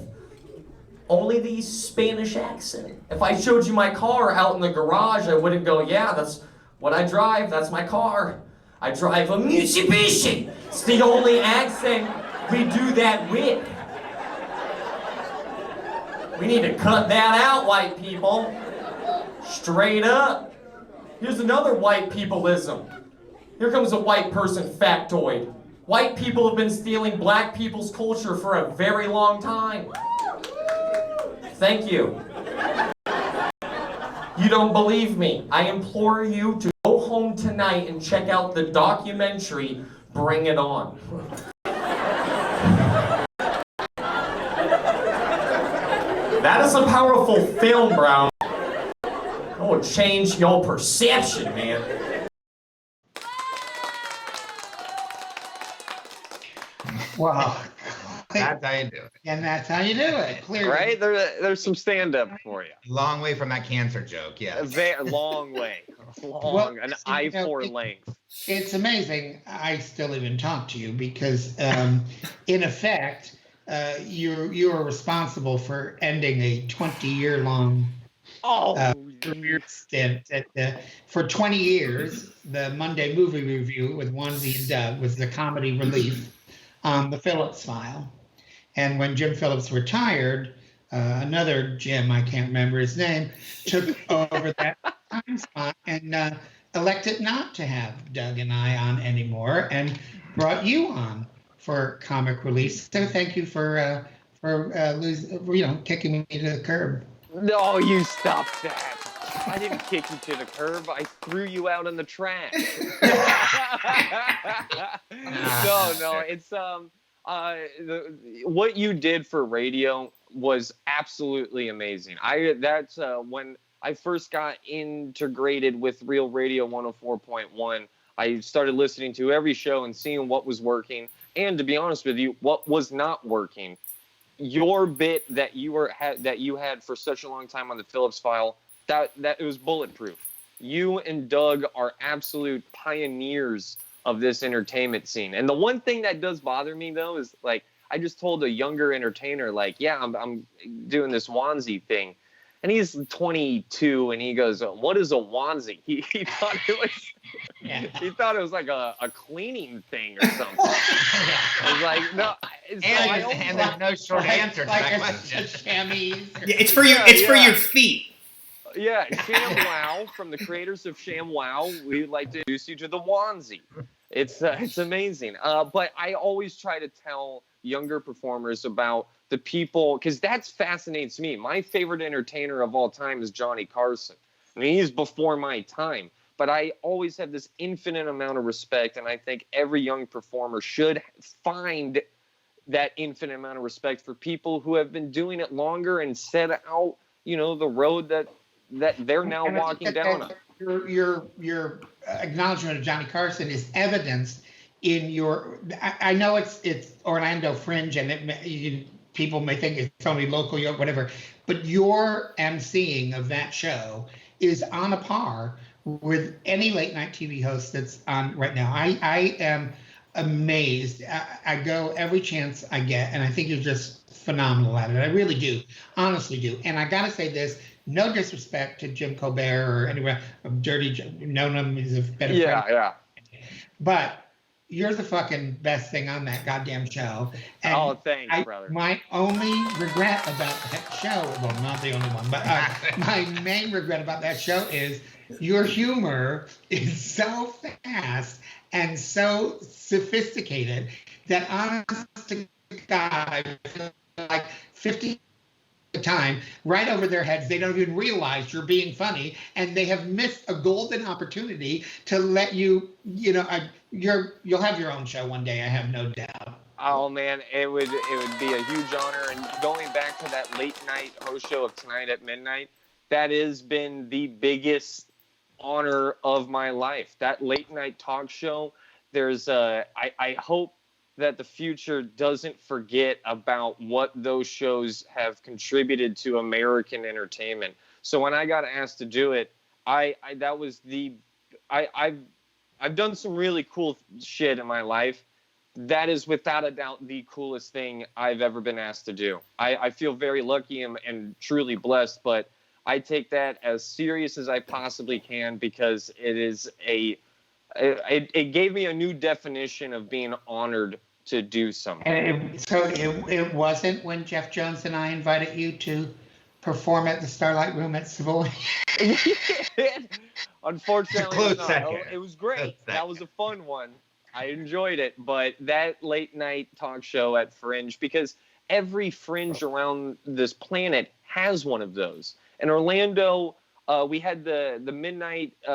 Only the Spanish accent. If I showed you my car out in the garage, I wouldn't go, yeah, that's what I drive, that's my car. I drive a Mitsubishi. It's the only accent we do that with. We need to cut that out, white people. Straight up. Here's another white peopleism. Here comes a white person factoid. White people have been stealing black people's culture for a very long time. Thank you. You don't believe me? I implore you to go home tonight and check out the documentary, Bring It On. That is a powerful film, Brown. It will change your perception, man.
Wow.
That's how you do it.
And that's how you do it, clearly.
Right? There's some stand-up for you.
Long way from that cancer joke, yeah.
A very long way. Long, an I-4 length.
It's amazing I still even talk to you because, in effect, you are responsible for ending a 20-year-long career stint. For 20 years, the Monday Movie Review with Wanzie and Doug was the comedy relief on the Phillips File. And when Jim Phillips retired, another Jim, I can't remember his name, took over that time spot and elected not to have Doug and I on anymore and brought you on for comic relief. So thank you for kicking me to the curb.
No, you stop that. I didn't kick you to the curb. I threw you out in the trash. No, it's what you did for radio was absolutely amazing. That's when I first got integrated with Real Radio 104.1. I started listening to every show and seeing what was working, and to be honest with you, what was not working. Your bit that you had for such a long time on the Phillips File, that it was bulletproof. You and Doug are absolute pioneers of this entertainment scene. And the one thing that does bother me though is like I just told a younger entertainer like, yeah, I'm doing this Wanzie thing. And he's 22 and he goes, what is a Wanzie? He thought it was he thought it was like a cleaning thing or something. I was like, no,
and there's no short answer to that question.
Yeah, it's for your feet.
Yeah, ShamWow, from the creators of ShamWow, we'd like to introduce you to the Wanzie. It's amazing. But I always try to tell younger performers about the people, because that fascinates me. My favorite entertainer of all time is Johnny Carson. I mean, he's before my time. But I always have this infinite amount of respect, and I think every young performer should find that infinite amount of respect for people who have been doing it longer and set out, the road that they're now walking down.
Your acknowledgement of Johnny Carson is evidenced in your. I know it's Orlando Fringe, and people may think it's only local, whatever, but your emceeing of that show is on a par with any late night TV host that's on right now. I am amazed. I go every chance I get, and I think you're just phenomenal at it. I really do, honestly do. And I gotta say this, no disrespect to Jim Colbert or anyone, Dirty known him, he's a better friend.
Yeah.
But you're the fucking best thing on that goddamn show. And
thanks, brother.
My only regret about that show, well, not the only one, but my main regret about that show is your humor is so fast and so sophisticated that honest to God, I feel like 50 the time, right over their heads. They don't even realize you're being funny, and they have missed a golden opportunity to let you, you'll have your own show one day, I have no doubt.
Oh man, it would be a huge honor. And going back to that late night host show of Tonight at Midnight, that has been the biggest honor of my life. That late night talk show, I hope that the future doesn't forget about what those shows have contributed to American entertainment. So when I got asked to do it, I've done some really cool shit in my life. That is without a doubt the coolest thing I've ever been asked to do. I feel very lucky and truly blessed, but I take that as serious as I possibly can, because it gave me a new definition of being honored to do something.
And it wasn't when Jeff Jones and I invited you to perform at the Starlight Room at Savoy?
Unfortunately, no. It was great. That was a fun one. I enjoyed it. But that late night talk show at Fringe, because every Fringe around this planet has one of those. In Orlando, we had the midnight, we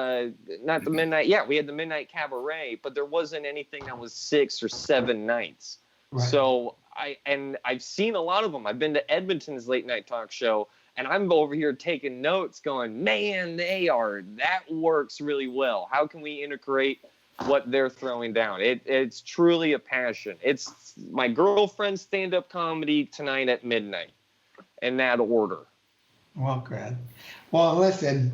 had the midnight cabaret, but there wasn't anything that was 6 or 7 nights. Right. So I've seen a lot of them. I've been to Edmonton's late night talk show, and I'm over here taking notes going, man, that works really well. How can we integrate what they're throwing down? It's truly a passion. It's my girlfriend's stand-up comedy tonight at midnight, in that order.
Well, good. Well, listen,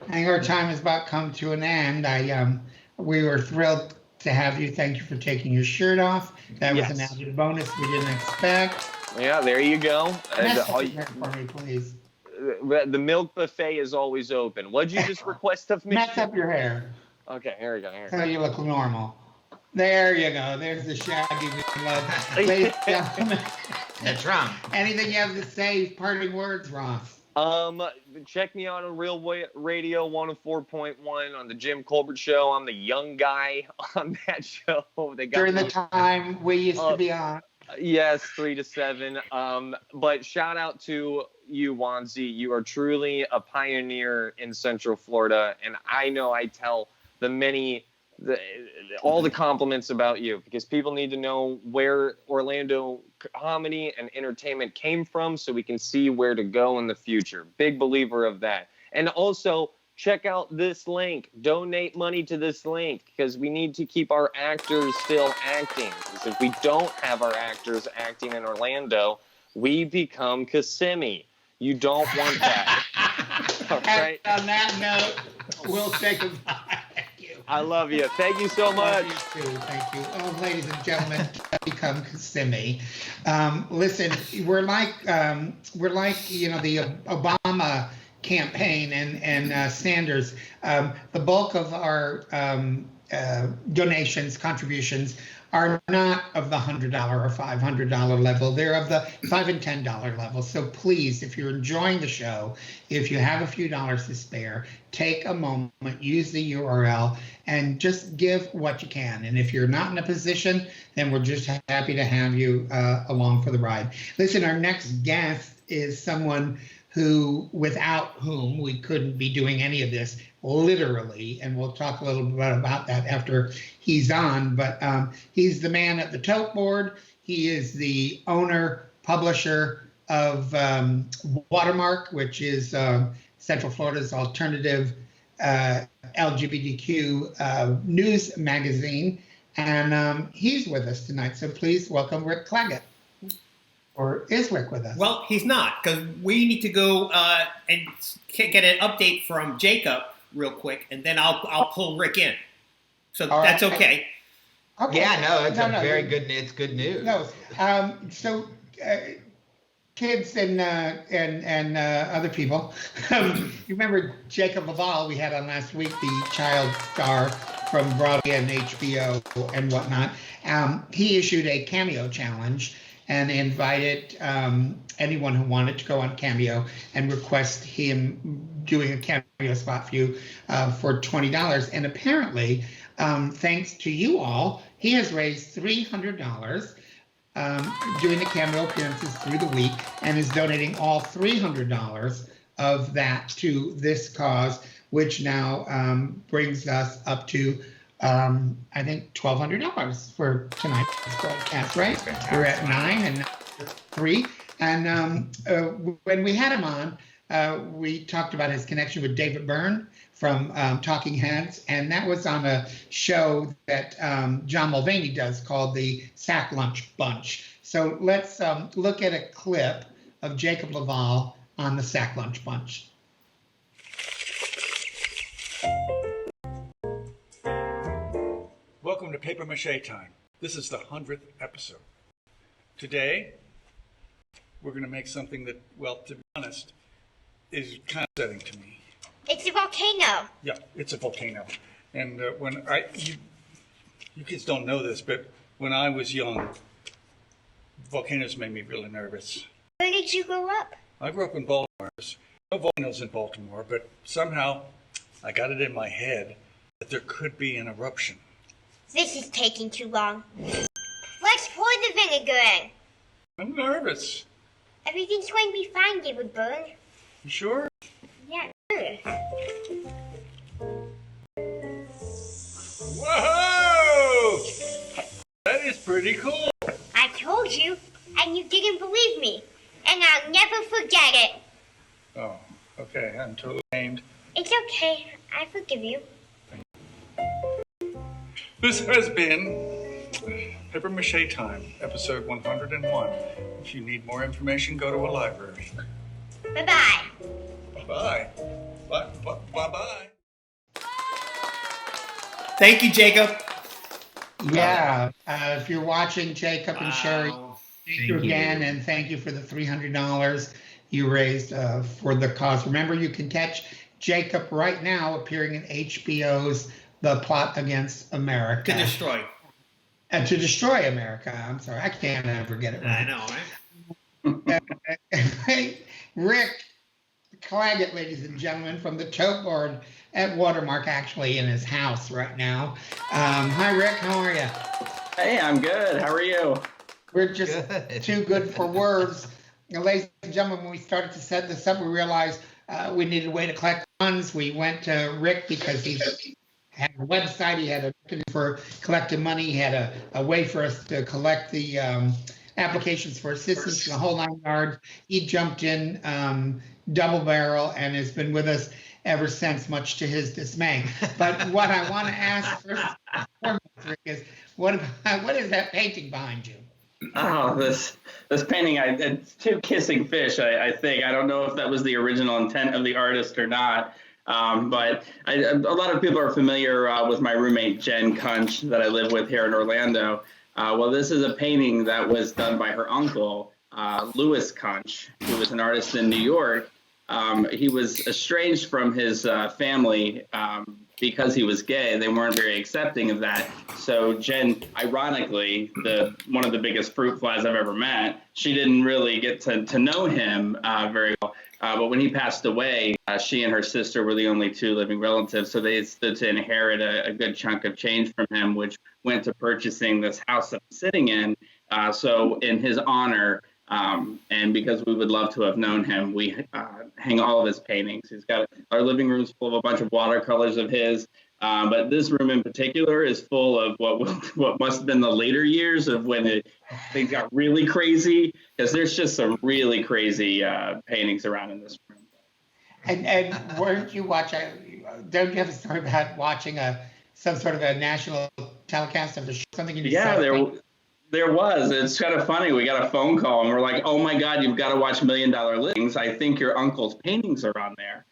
I think our time has about come to an end. We were thrilled to have you. Thank you for taking your shirt off. That was an added bonus we didn't expect.
Yeah, there you go.
For me, please.
The milk buffet is always open. What'd you just request of me?
Mess up your hair.
Okay, here we go.
So you look normal. There you go. There's the shaggy love. Ladies and gentlemen.
That's wrong.
Anything you have to say? Parting words, Rauce?
Check me out on Real Radio 104.1 on the Jim Colbert Show. I'm the young guy on that show.
During the time we used to be on.
Yes, 3 to 7. But shout out to you, Wanzie. You are truly a pioneer in Central Florida, and I know I tell all the compliments about you, because people need to know where Orlando comedy and entertainment came from, so we can see where to go in the future. Big believer of that. And also, check out this link. Donate money to this link, because we need to keep our actors still acting. Because if we don't have our actors acting in Orlando, we become Kissimmee. You don't want that. All right.
And on that note, we'll say goodbye.
I love you. Thank you so much.
You too. Thank you. Oh, ladies and gentlemen, become Kissimmee. Listen, we're like the Obama campaign and Sanders. The bulk of our donations, contributions are not of the $100 or $500 level. They're of the $5 and $10 level. So please, if you're enjoying the show, if you have a few dollars to spare, take a moment, use the URL, and just give what you can. And if you're not in a position, then we're just happy to have you along for the ride. Listen, our next guest is someone who, without whom we couldn't be doing any of this, literally, and we'll talk a little bit about that after he's on, but he's the man at the tote board. He is the owner, publisher of Watermark, which is Central Florida's alternative LGBTQ news magazine, and he's with us tonight, so please welcome Rick Claggett. Or is Rick with us?
Well, he's not, because we need to go and get an update from Jacob real quick, and then I'll pull Rick in. So that's okay.
Okay. Yeah, no, it's very good. It's good news.
No, so kids and other people, you remember Jacob Laval we had on last week, the child star from Broadway and HBO and whatnot. He issued a Cameo challenge and invited anyone who wanted to go on Cameo and request him doing a Cameo spot for you for $20. And apparently, thanks to you all, he has raised $300 doing the Cameo appearances through the week and is donating all $300 of that to this cause, which now brings us up to I think $1,200 for tonight's broadcast, right? We're at 9 and 3. And when we had him on, we talked about his connection with David Byrne from Talking Heads, and that was on a show that John Mulvaney does called the Sack Lunch Bunch. So let's look at a clip of Jacob Laval on the Sack Lunch Bunch.
Welcome to Paper Mache Time. This is the 100th episode. Today, we're going to make something that, well, to be honest, is kind of upsetting to me.
It's a volcano.
Yeah, it's a volcano. And you kids don't know this, but when I was young, volcanoes made me really nervous.
Where did you grow up?
I grew up in Baltimore. There's no volcanoes in Baltimore, but somehow I got it in my head that there could be an eruption.
This is taking too long. Let's pour the vinegar in.
I'm nervous.
Everything's going to be fine, David Byrne.
You sure?
Yeah, sure.
Whoa! That is pretty cool.
I told you, and you didn't believe me. And I'll never forget it.
Oh, okay. I'm totally ashamed.
It's okay. I forgive you.
This has been Paper Mache Time, episode 101. If you need more information, go to a library.
Bye-bye.
Bye-bye. Bye-bye.
Thank you, Jacob.
Yeah, if you're watching, Jacob and Sherry, thank you again, and thank you for the $300 you raised for the cause. Remember, you can catch Jacob right now appearing in HBO's The Plot Against America.
To destroy.
To destroy America. I'm sorry, I can't ever get it right.
I know,
right? Rick Claggett, ladies and gentlemen, from the tote board at Watermark, actually in his house right now. Hi, Rick. How are you?
Hey, I'm good. How are you?
We're just too good for words. Ladies and gentlemen, when we started to set this up, we realized we needed a way to collect funds. We went to Rick because he had a website. He had a for collecting money. He had a way for us to collect the applications for assistance, the whole 9 yards. He jumped in double barrel and has been with us ever since, much to his dismay. But what I want to ask first Rick, is, what is that painting behind you?
Oh, this painting, it's two kissing fish, I think. I don't know if that was the original intent of the artist or not. But a lot of people are familiar with my roommate, Jen Kunch, that I live with here in Orlando. Well, this is a painting that was done by her uncle, Louis Kunch, who was an artist in New York. He was estranged from his family because he was gay. They weren't very accepting of that. So Jen, ironically, one of the biggest fruit flies I've ever met, she didn't really get to know him very well. But when he passed away, she and her sister were the only two living relatives. So they stood to inherit a good chunk of change from him, which went to purchasing this house that I'm sitting in. So in his honor, and because we would love to have known him, we hang all of his paintings. He's got our living room's full of a bunch of watercolors of his. But this room in particular is full of what must have been the later years of when things got really crazy, because there's just some really crazy paintings around in this room.
And weren't you watching? Don't you have a story about watching some sort of a national telecast of the show? Something you
Yeah, there was. It's kind of funny. We got a phone call and we're like, "Oh my God, you've got to watch $1 Million Listings. I think your uncle's paintings are on there."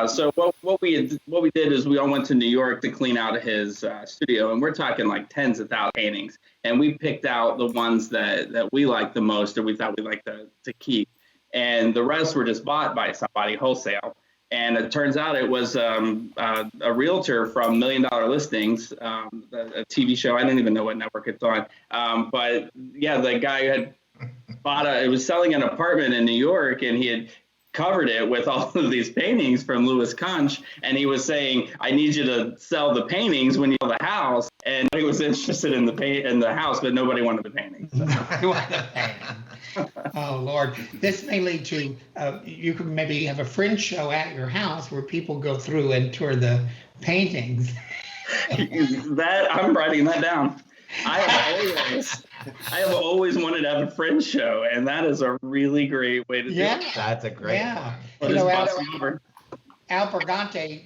So what we did is we all went to New York to clean out his studio, and we're talking like tens of thousands of paintings. And we picked out the ones that we liked the most, or we thought we'd like to keep. And the rest were just bought by somebody wholesale. And it turns out it was a realtor from $1 Million Listings, a TV show. I don't even know what network it's on. But yeah, the guy had it was selling an apartment in New York, and he had covered it with all of these paintings from Louis Kunch, and he was saying, "I need you to sell the paintings when you sell the house." And he was interested in the house, but nobody wanted the paintings.
Oh Lord, this may lead to you could maybe have a fringe show at your house where people go through and tour the paintings.
That I'm writing that down. I have always wanted to have a fringe show, and that is a really great way to do it.
That's a great one.
Al Bergante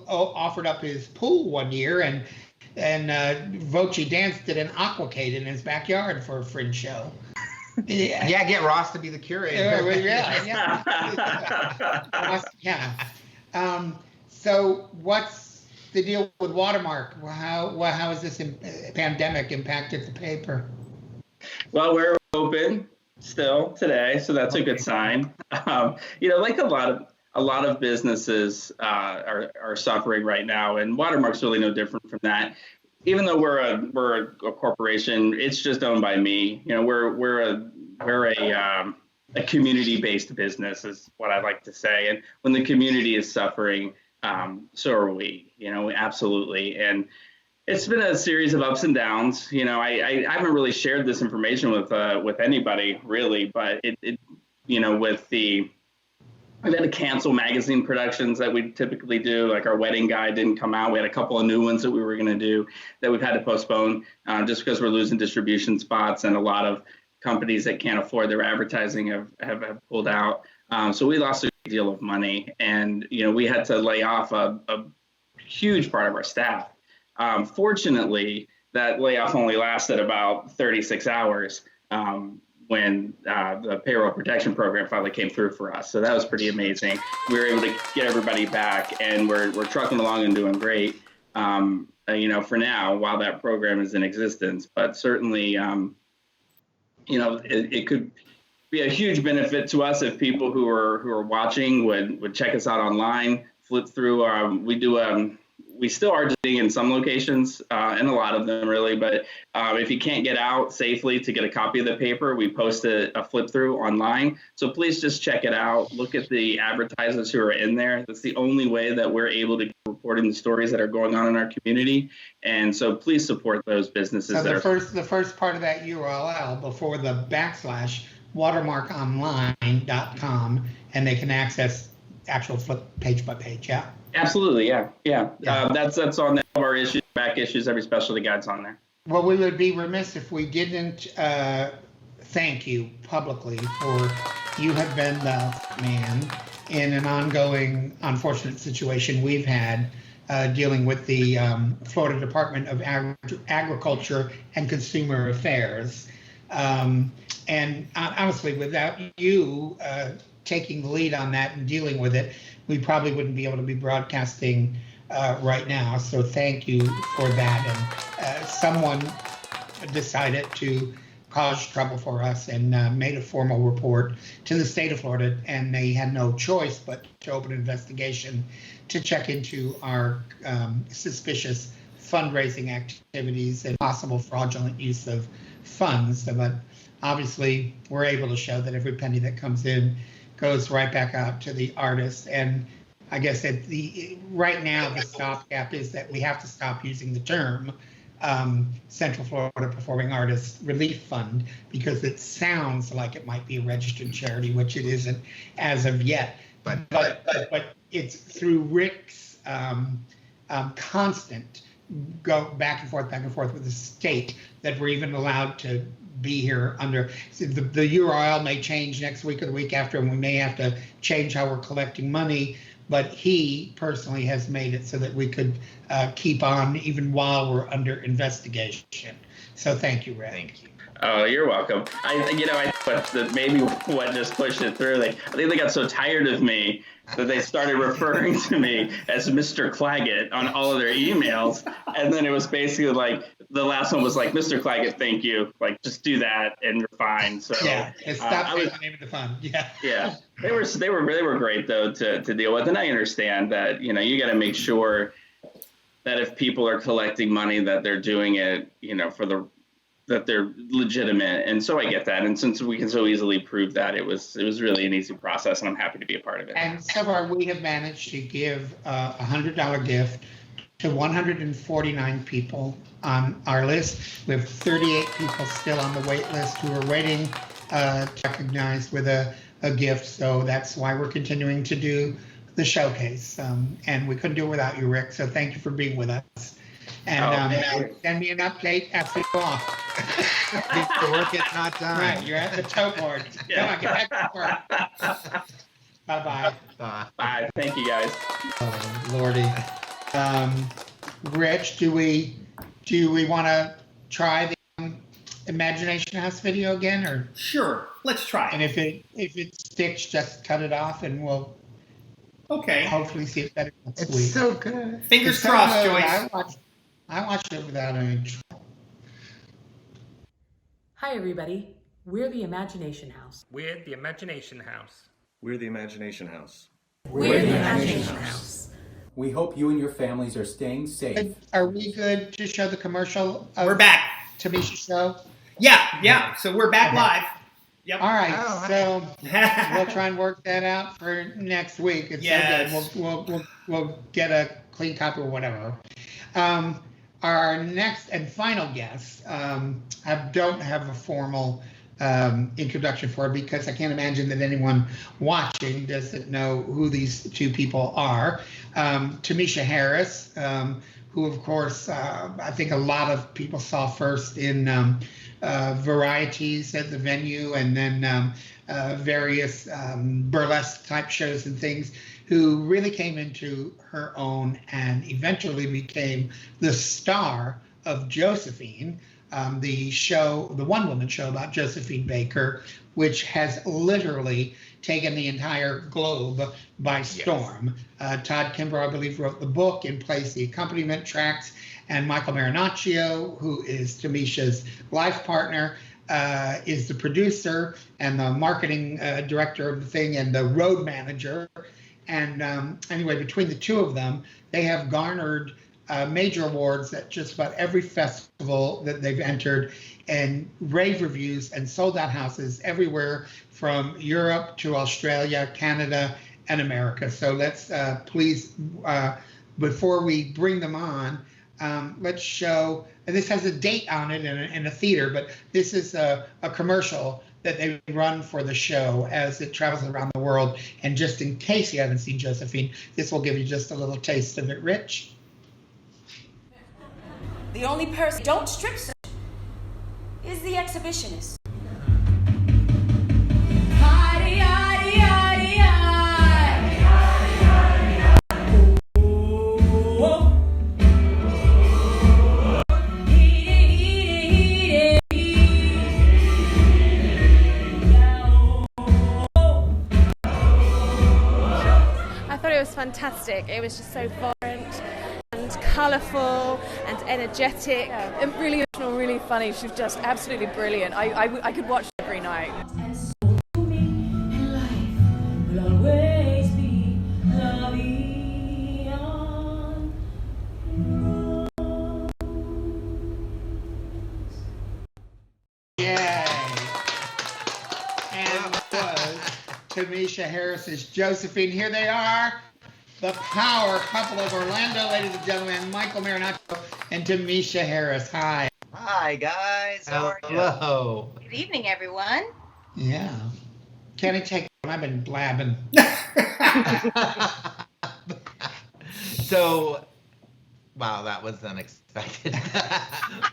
offered up his pool one year, and Voce Dance did an aquacade in his backyard for a fringe show.
Yeah, get Ross to be the curator.
Yeah. So what's the deal with Watermark? How has this pandemic impacted the paper?
Well, we're open still today, so that's a good sign. Like a lot of businesses are suffering right now, and Watermark's really no different from that. Even though we're a corporation, it's just owned by me. We're a community-based business, is what I like to say. And when the community is suffering, so are we. Absolutely. And it's been a series of ups and downs. I haven't really shared this information with anybody really, but we've had to cancel magazine productions that we typically do, like our wedding guide didn't come out. We had a couple of new ones that we were going to do that we've had to postpone just because we're losing distribution spots, and a lot of companies that can't afford their advertising have pulled out. So we lost a great deal of money, and we had to lay off a huge part of our staff. Fortunately, that layoff only lasted about 36 hours. When the payroll protection program finally came through for us. So that was pretty amazing. We were able to get everybody back, and we're trucking along and doing great, for now, while that program is in existence. But certainly, it could be a huge benefit to us if people who are watching would check us out online, flip through. We still are doing in some locations, and a lot of them really, but if you can't get out safely to get a copy of the paper, we post a flip through online. So please just check it out. Look at the advertisers who are in there. That's the only way that we're able to report in the stories that are going on in our community. And so please support those businesses.
So the first part of that URL before the / watermarkonline.com, and they can access actual flip page by page. Yeah.
Absolutely, yeah. That's on our issues, back issues, every specialty guide's on there.
Well, we would be remiss if we didn't thank you publicly for you have been the man in an ongoing unfortunate situation we've had dealing with the Florida Department of Agriculture and Consumer Affairs. And honestly, without you taking the lead on that and dealing with it, we probably wouldn't be able to be broadcasting right now. So thank you for that. And someone decided to caused trouble for us and made a formal report to the state of Florida, and they had no choice but to open an investigation to check into our suspicious fundraising activities and possible fraudulent use of funds. But obviously, we're able to show that every penny that comes in goes right back out to the artists. And I guess right now the stopgap is that we have to stop using the term Central Florida Performing Artists Relief Fund, because it sounds like it might be a registered charity, which it isn't as of yet. But it's through Rick's constant go back and forth with the state that we're even allowed to be here under. The URL may change next week or the week after, and we may have to change how we're collecting money. But he personally has made it so that we could keep on even while we're under investigation. So thank you, Red.
Thank you.
Oh, you're welcome. I thought that maybe what just pushed it through. I think they got so tired of me that they started referring to me as Mr. Claggett on all of their emails. And then it was basically like, the last one was like, Mr. Claggett, thank you. Like, just do that and you're fine. So
yeah, stop saying the name of the fund. Yeah.
Yeah. They were great though to deal with. And I understand that, you got to make sure that if people are collecting money that they're doing it, that they're legitimate. And so I get that. And since we can so easily prove that, it was really an easy process, and I'm happy to be a part of it.
And so far we have managed to give a $100 gift to 149 people on our list. We have 38 people still on the wait list who are waiting to recognize with a gift. So that's why we're continuing to do the showcase. And we couldn't do it without you, Rick. So thank you for being with us. And send me an update after you're off.
The work is not done.
Right, you're at the toe board.
Yeah.
Come on, get back to work. Bye-bye.
Bye. Thank you, guys.
Oh, Lordy. Rich, do we want to try the Imagination House video again, or?
Sure, let's try it.
And if it sticks, just cut it off, and we'll hopefully see it better next week.
It's so good.
Fingers crossed, Joyce.
I watched it without any.
Hi, everybody. We're the Imagination House.
We're the Imagination House.
We're the Imagination House.
We're the Imagination House.
We hope you and your families are staying safe.
Are we good to show the commercial?
We're back.
Tamisha's show?
Yeah. So we're back live. Yep.
All right. So we'll try and work that out for next week. It's
yes.
Okay. We'll get a clean copy or whatever. Our next and final guest, I don't have a formal introduction for because I can't imagine that anyone watching doesn't know who these two people are. Tymisha Harris, who of course I think a lot of people saw first in varieties at the venue, and then various burlesque type shows and things, who really came into her own and eventually became the star of Josephine, the one-woman show about Josephine Baker, which has literally taken the entire globe by storm. Yes. Todd Kimber, I believe, wrote the book and plays the accompaniment tracks, and Michael Marinaccio, who is Tamisha's life partner, is the producer and the marketing director of the thing and the road manager. And anyway, between the two of them, they have garnered major awards at just about every festival that they've entered, and rave reviews and sold out houses everywhere from Europe to Australia, Canada, and America. So let's please, before we bring them on, let's show, and this has a date on it in a theater, but this is a commercial that they run for the show as it travels around the world. And just in case you haven't seen Josephine, this will give you just a little taste of it. Rich?
The only person who don't strip search is the exhibitionist.
It was fantastic. It was just so vibrant and
colourful and energetic and really emotional, really funny. She's just absolutely brilliant. I could watch her every night.
Tymisha Harris's Josephine. Here they are, the power couple of Orlando, ladies and gentlemen, Michael Marinaccio and Tymisha Harris. Hi.
Hi, guys. How are you?
Hello.
Good evening, everyone.
Yeah. Kenny, take it. I've been blabbing.
So, wow, that was unexpected.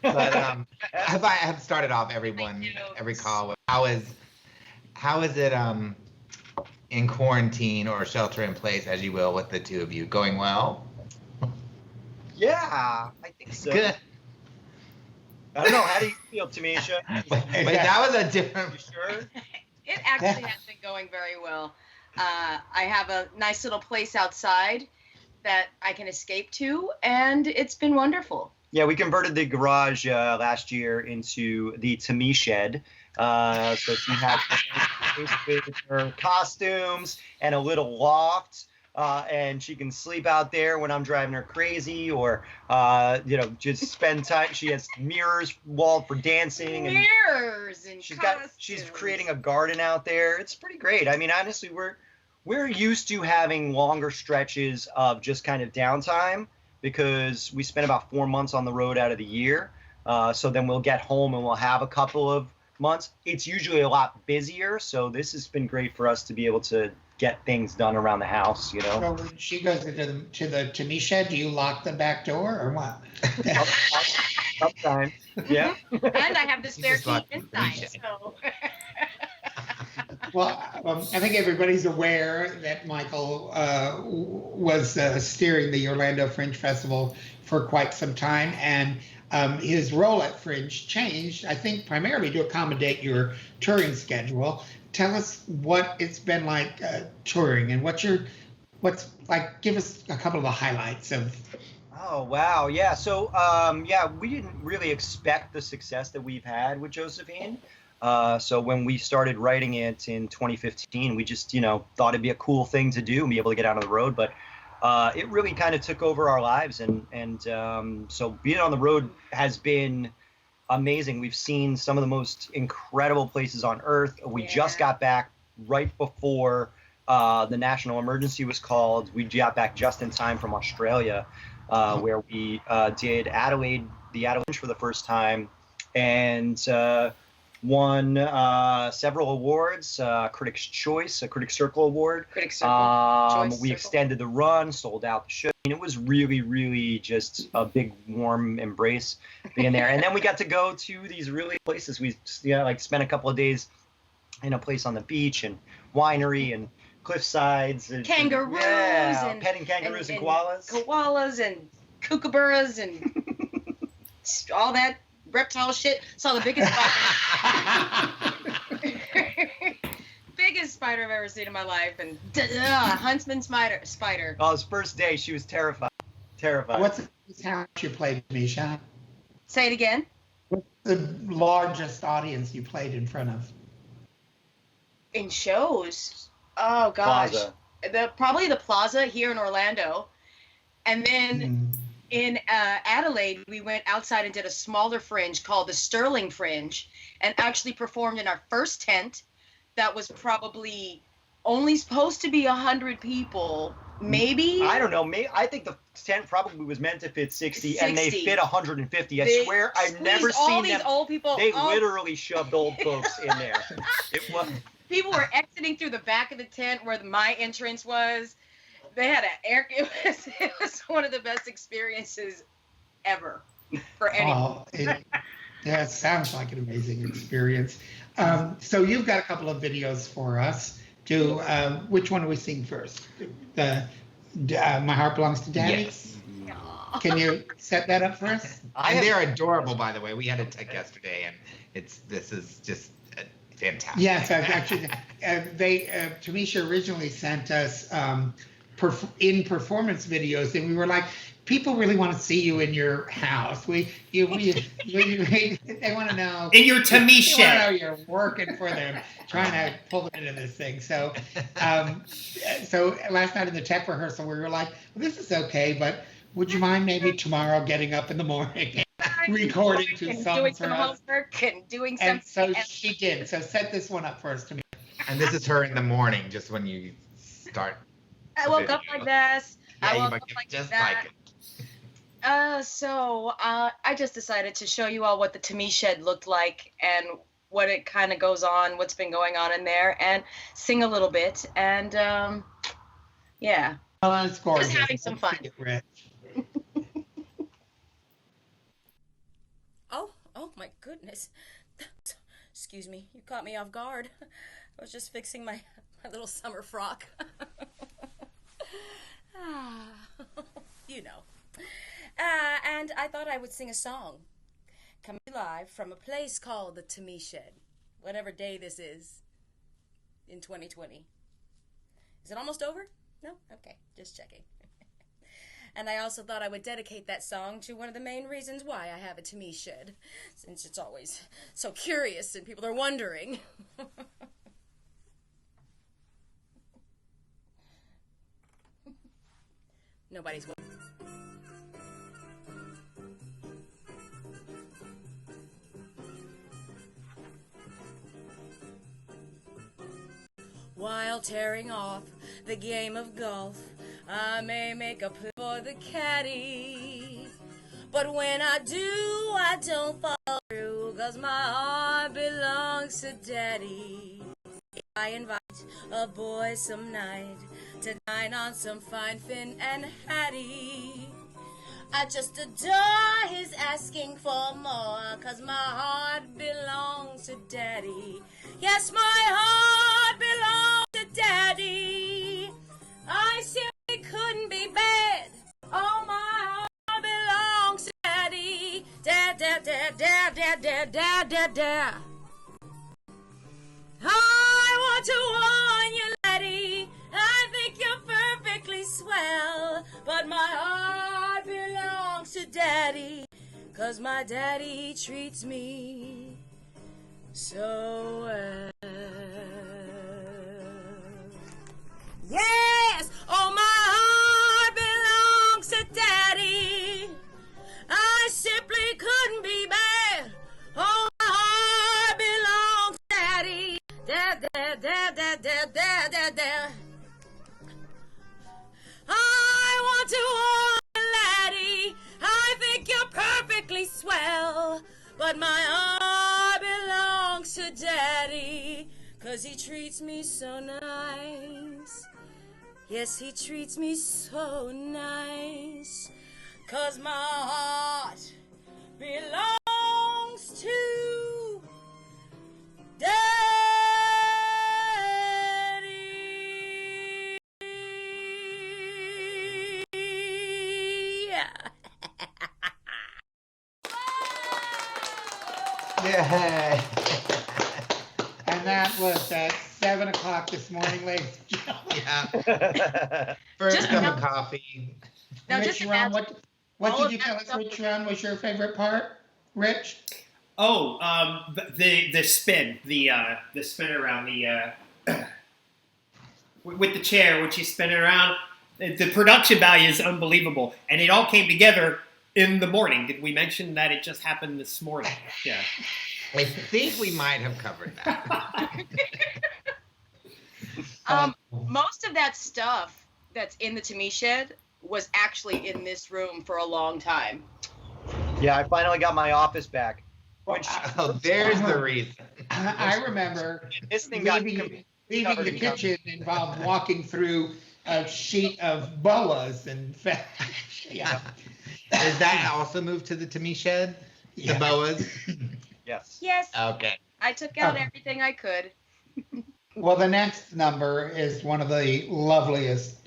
But I have started off every call with how is it in quarantine or shelter in place, as you will, with the two of you? Going well?
Yeah, I think so.
Good.
I don't know. How do you feel, Tymisha?
Wait, that was a different.
You sure?
It actually has been going very well. I have a nice little place outside that I can escape to, and it's been wonderful.
Yeah, we converted the garage last year into the Tymisha shed. So she has her costumes and a little loft, and she can sleep out there when I'm driving her crazy, or just spend time. She has mirrors walled for dancing, and
mirrors and
she's creating a garden out there. It's pretty great. I mean, honestly, we're used to having longer stretches of just kind of downtime because we spend about 4 months on the road out of the year. So then we'll get home and we'll have a couple of months. It's usually a lot busier, so this has been great for us to be able to get things done around the house,
So when she goes to the Tymisha, do you lock the back door or what?
Sometimes, yeah.
And I have the spare key inside, so.
Well, I think everybody's aware that Michael was steering the Orlando Fringe Festival for quite some time, and his role at Fringe changed, I think, primarily to accommodate your touring schedule. Tell us what it's been like touring, and what's like. Give us a couple of the highlights of.
Oh wow, yeah. So we didn't really expect the success that we've had with Josephine. So when we started writing it in 2015, we just thought it'd be a cool thing to do and be able to get out on the road, but. It really kind of took over our lives, and so being on the road has been amazing. We've seen some of the most incredible places on earth. We just got back right before the national emergency was called. We got back just in time from Australia, where we did the Adelaide for the first time, and won several awards, Critics' Choice, a Critics' Circle Award.
Critics' Circle.
We extended the run, sold out the show. I mean, it was really, really just a big, warm embrace being there. And then we got to go to these really places. We spent a couple of days in a place on the beach and winery and cliff sides. And,
kangaroos and
petting kangaroos and koalas.
Koalas and kookaburras and all that reptile shit. Saw the biggest spider I've ever seen in my life, and huntsman spider.
Oh, his first day, she was terrified.
What's the biggest house you played, Misha?
Say it again.
What's the largest audience you played in front of?
In shows? Oh gosh, probably the Plaza here in Orlando, and then. In Adelaide, we went outside and did a smaller fringe called the Sterling Fringe, and actually performed in our first tent that was probably only supposed to be 100 people, maybe.
I don't know. I think the tent probably was meant to fit 60. And they fit 150. I swear, I've never seen
these old people.
They literally shoved old folks in there.
People were exiting through the back of the tent where my entrance was. They had it was one of the best experiences ever for anyone.
It sounds like an amazing experience. So you've got a couple of videos for us. Which one are we seeing first? My Heart Belongs to Daddy?
Yes.
Can you set that up for us?
And they're adorable, by the way. We had a tech yesterday, and this is just fantastic.
Yes, actually, Tymisha originally sent us in performance videos, and we were like, people really want to see you in your house. They want to know
in your Tymisha.
They want to know you're working for them, trying to pull them into this thing. So, so last night in the tech rehearsal, we were like, well, this is okay, but would you mind maybe tomorrow getting up in the morning and recording 2 songs
doing
for
some
us?
homework and doing
And
something.
so she did. So set this one up for us, Tamika.
And this is her in the morning, just when you start.
I woke up like this.
Yeah,
I
you
woke
might
up
get
like
just
that.
like it.
So I just decided to show you all what the Tymisha looked like and what it kind of goes on, what's been going on in there, and sing a little bit. And yeah,
well, it's gorgeous.
Just having some fun.
Oh my goodness. Excuse me, you caught me off guard. I was just fixing my little summer frock. You know. And I thought I would sing a song. Coming live from a place called the Tymisha, whatever day this is in 2020. Is it almost over? No? Okay, just checking. And I also thought I would dedicate that song to one of the main reasons why I have a Tymisha, since it's always so curious and people are wondering. Nobody's wondering. While tearing off the game of golf, I may make a play for the caddy. But when I do, I don't fall through, 'cause my heart belongs to Daddy. If I invite a boy some night to dine on some fine fin and hattie, I just adore his asking for more, 'cause my heart belongs to Daddy. Yes, my heart belongs to Daddy. I simply couldn't be bad. Oh, my heart belongs to Daddy. Dad, dad, dad, dad, dad, dad, dad, dad, dad. I want to warn you, laddie. I think you're perfectly swell, but my heart belongs to Daddy, 'cause my daddy treats me so well. Yes! Oh, my heart belongs to Daddy. I simply couldn't be bad. Oh, my heart belongs to Daddy. Dad, dad, dad, dad, dad, dad, dad, dad. I want to warn you, laddie. I think you're perfectly swell, but my heart belongs to Daddy, 'cause he treats me so nice. Yes, he treats me so nice, 'cause my heart belongs to Daddy.
Yeah.
And that was at 7 o'clock this morning, ladies and gentlemen.
Yeah. First cup of coffee.
Now,
Rich,
just
Ron,
imagine
what
all
did
of
you
that
tell us,
stuff-
which Ron was your favorite part? Rich?
Oh, the spin, the spin around with the chair when she's spinning around. The production value is unbelievable, and it all came together in the morning. Did we mention that it just happened this morning? Yeah.
I think we might have covered that.
Most of that stuff that's in the Tymisha was actually in this room for a long time.
Yeah, I finally got my office back. Which
there's the reason.
I remember
this thing got
leaving
covered
the
in
kitchen involved walking through a sheet of boas and yeah.
Does that also move to the Tymisha? The boas?
Yes.
Yes.
Okay.
I took out everything I could.
Well, the next number is one of the loveliest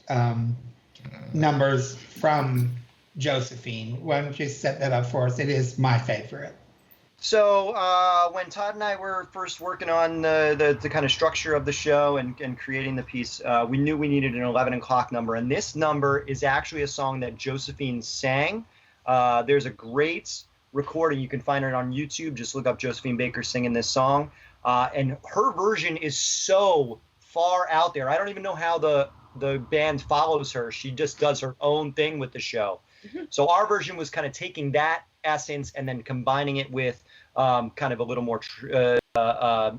numbers from Josephine. Why don't you set that up for us? It is my favorite.
So when Todd and I were first working on the kind of structure of the show and creating the piece, we knew we needed an 11 o'clock number. And this number is actually a song that Josephine sang. There's a great recording. You can find it on YouTube. Just look up Josephine Baker singing this song. And her version is so far out there. I don't even know how the band follows her. She just does her own thing with the show. So our version was kind of taking that essence and then combining it with kind of a little more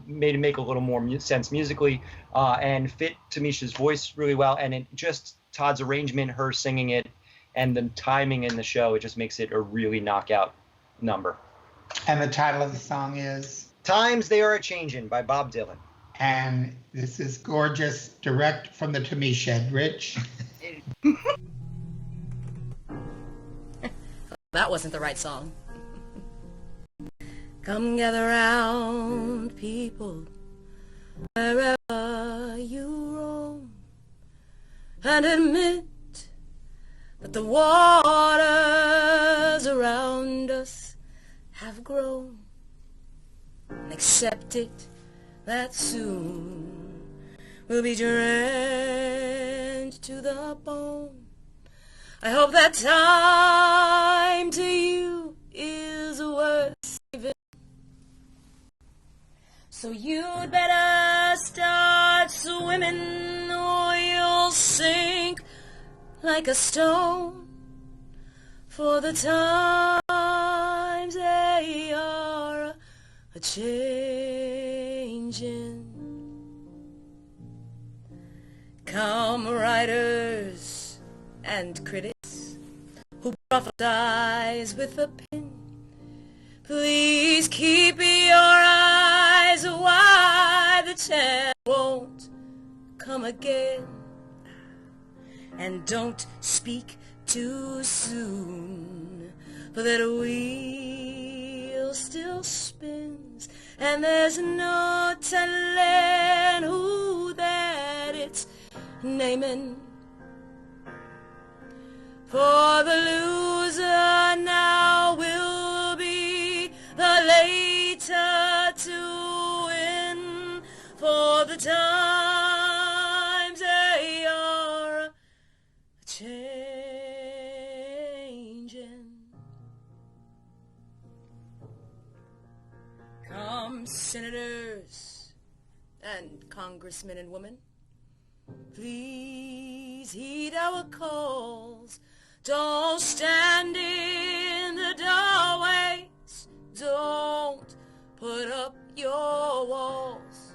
made to make a little more sense musically and fit Tymisha's voice really well. And it just Todd's arrangement, her singing it, and the timing in the show, it just makes it a really knockout number.
And the title of the song is
Times They Are A-Changin' by Bob Dylan.
And this is gorgeous, direct from the Tymisha. Rich?
That wasn't the right song. Come gather round, people, wherever you roam, and admit that the waters around us have grown. And accept it that soon we'll be drenched to the bone. I hope that time to you is worth saving. So you'd better start swimming or you'll sink like a stone. For the times they are a-changin'. Come writers and critics who prophesize with a pen, please keep your eyes wide, the chance won't come again. And don't speak too soon, for that wheel still spins, and there's no telling who that it's naming. For the loser now will be the later to win. For the times they are changing. Come, senators and congressmen and women, please heed our calls. Don't stand in the doorways. Don't put up your walls.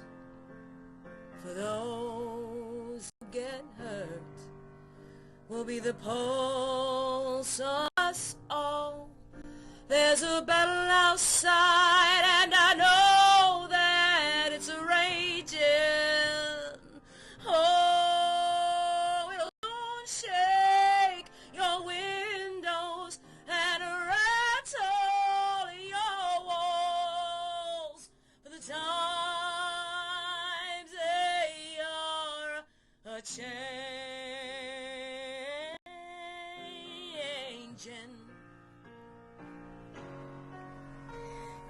For those who get hurt will be the pulse of us all. There's a battle outside, and I know that it's raging. Oh, it'll soon shake your windows and rattle your walls. For the times they are a-changing.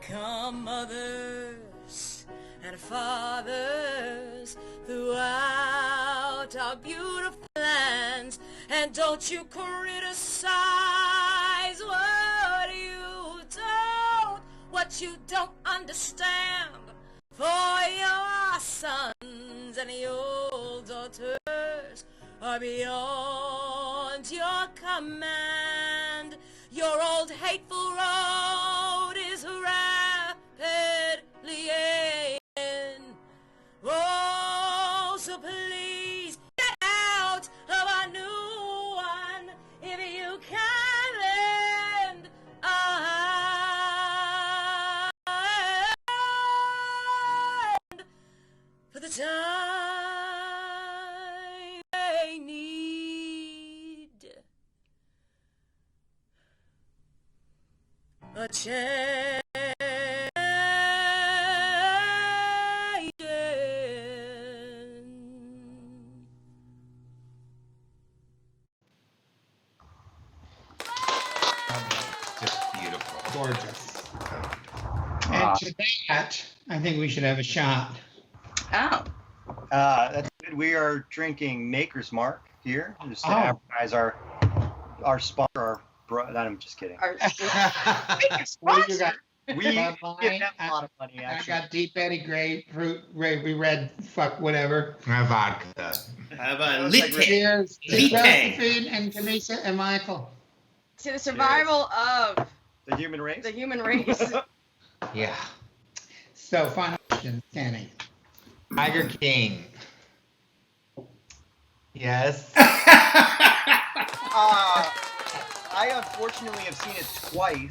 Come, mothers and fathers throughout our beautiful lands, and don't you criticize what you don't understand. For your sons and your daughters are beyond your command. Your old hateful road is rapidly in. Oh, so please get out of a new one if you can lend a hand. For the time they need a change.
Just beautiful.
Gorgeous.
awesome.
To that, I think we should have a shot.
Oh.
That's good. We are drinking Maker's Mark here, just to advertise our sponsor. I'm just kidding.
What do you got?
We give them a lot of money, actually.
I got Deep Eddy grapefruit. We read fuck whatever.
Vodka.
How about
Cheers to
Lite.
Josephine and Tymisha and Michael.
To the survival of
the human race.
The human race.
Yeah.
So, final question, Kenny.
Tiger King. Yes.
I unfortunately have seen it twice.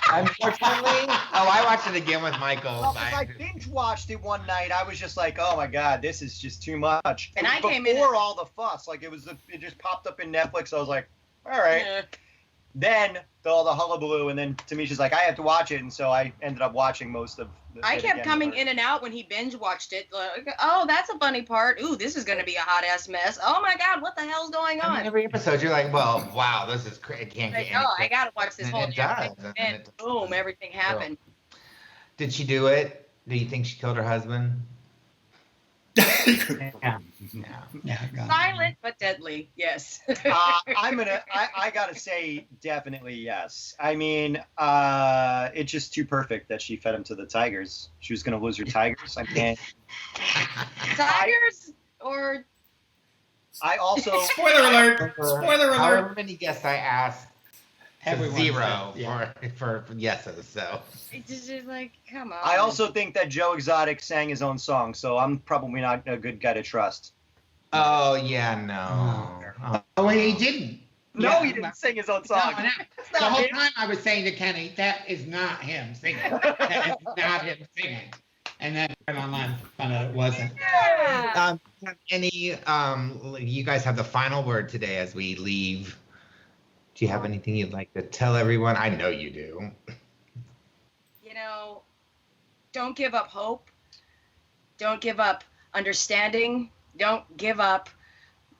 Unfortunately? Oh, I watched it again with Michael.
Well, I binge watched it one night. I was just like, oh my God, this is just too much.
And
it was before all the fuss. Like, it just popped up in Netflix. I was like, all right.
Yeah.
Then all the hullabaloo, and then Tamisha's like, I have to watch it. And so I ended up watching most of
I kept coming in and out when he binge watched it. Like, oh, that's a funny part. Ooh, this is going to be a hot ass mess. Oh my God, what the hell's going on?
I mean, every episode, you're like, well, wow, this is crazy. It can't get anything.
I got to watch this
And
whole
it
damn
does,
thing.
and
And boom, everything happened.
Did she do it? Do you think she killed her husband?
Yeah.
Silent but deadly, yes.
I gotta say, definitely yes. I mean, it's just too perfect that she fed him to the tigers. She was gonna lose her tigers. I can't.
Tigers or?
I also.
Spoiler alert! Spoiler alert!
However many guests I asked,
Everyone
zero
said, yeah.
for yeses. So.
It's just like, come on.
I also think that Joe Exotic sang his own song, so I'm probably not a good guy to trust.
Oh yeah, no.
Oh, he didn't.
No,
Yeah,
he didn't sing his own song.
No. The whole time I was saying to Kenny, that is not him singing. That is not him singing. And then went online and found out it wasn't.
Yeah.
You guys have the final word today as we leave. Do you have anything you'd like to tell everyone? I know you do.
You know, don't give up hope. Don't give up understanding. Don't give up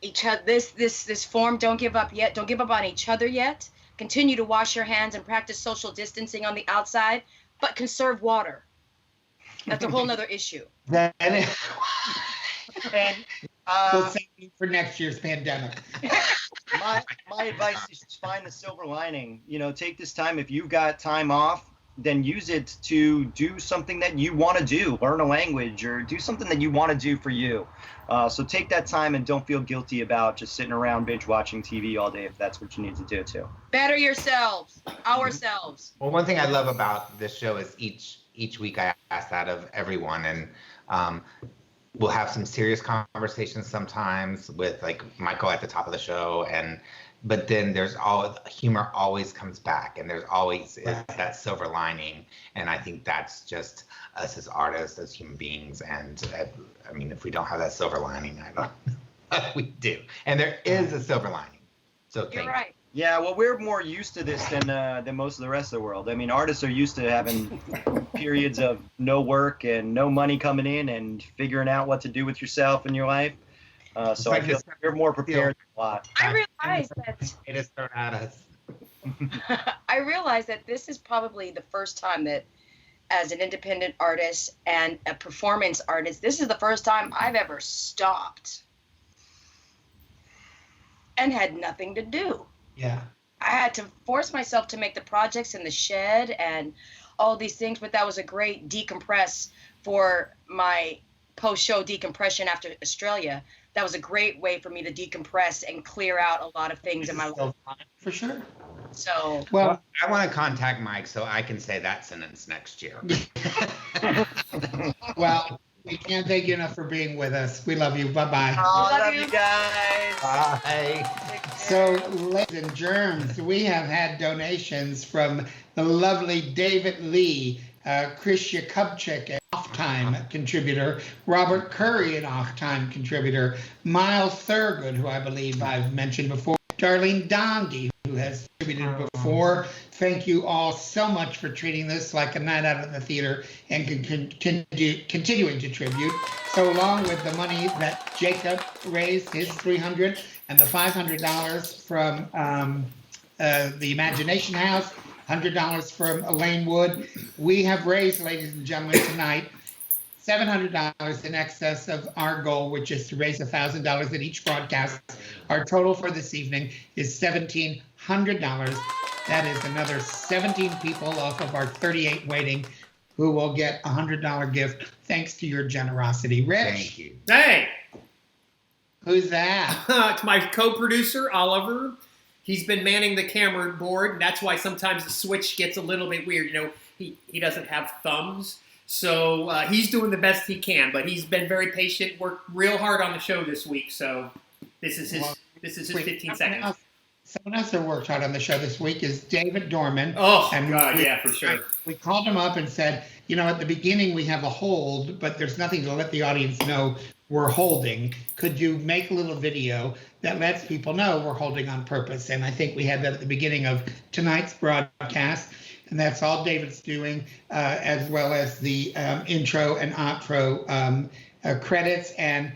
each other. This form. Don't give up yet. Don't give up on each other yet. Continue to wash your hands and practice social distancing on the outside, but conserve water. That's a whole nother issue.
We'll save you for next year's pandemic.
My advice is to find the silver lining. You know, take this time. If you've got time off, then use it to do something that you want to do. Learn a language or do something that you want to do for you. So take that time and don't feel guilty about just sitting around binge watching TV all day if that's what you need to do too.
Better yourselves, ourselves.
Well, one thing I love about this show is each week I ask that of everyone, and we'll have some serious conversations sometimes with like Michael at the top of the show, but then there's humor always comes back, and there's always is that silver lining, and I think that's just us as artists, as human beings, and I mean, if we don't have that silver lining, I don't know what we do. And there is a silver lining. So
You're right.
Yeah, well, we're more used to this than most of the rest of the world. I mean, artists are used to having periods of no work and no money coming in and figuring out what to do with yourself and your life. So I feel you're more prepared than a lot.
I realize that.
It is thrown at us.
I realize that this is probably the first time that, as an independent artist and a performance artist, this is the first time I've ever stopped and had nothing to do.
Yeah.
I had to force myself to make the projects in the shed and all these things, but that was a great decompress for my post-show decompression after Australia. That was a great way for me to decompress and clear out a lot of things in my life.
For sure.
So,
well, I want to contact Mike so I can say that sentence next year.
Well, we can't thank you enough for being with us. We love you. Bye-bye.
Oh, love you guys.
Bye.
So, ladies and germs, we have had donations from the lovely David Lee, Chris Yakubchik, an off-time contributor, Robert Curry, an off-time contributor, Miles Thurgood, who I believe I've mentioned before, Darlene Dondi, who has contributed before. Thank you all so much for treating this like a night out at the theater and continuing to tribute. So along with the money that Jacob raised, his $300 and the $500 from the Imagination House $100 from Elaine Wood. We have raised, ladies and gentlemen, tonight, $700 in excess of our goal, which is to raise $1,000 at each broadcast. Our total for this evening is $1,700. That is another 17 people off of our 38 waiting who will get a $100 gift thanks to your generosity. Rich.
Thank you.
Hey.
Who's that?
It's my co-producer, Oliver. He's been manning the camera board, and that's why sometimes the switch gets a little bit weird. You know, he doesn't have thumbs, so he's doing the best he can. But he's been very patient, worked real hard on the show this week. So this is his 15 seconds.
Someone else who worked hard on the show this week is David Dorman.
Oh, God, yeah, for sure.
We called him up and said, you know, at the beginning we have a hold, but there's nothing to let the audience know we're holding. Could you make a little video that lets people know we're holding on purpose? And I think we had that at the beginning of tonight's broadcast. And that's all David's doing, as well as the intro and outro credits. And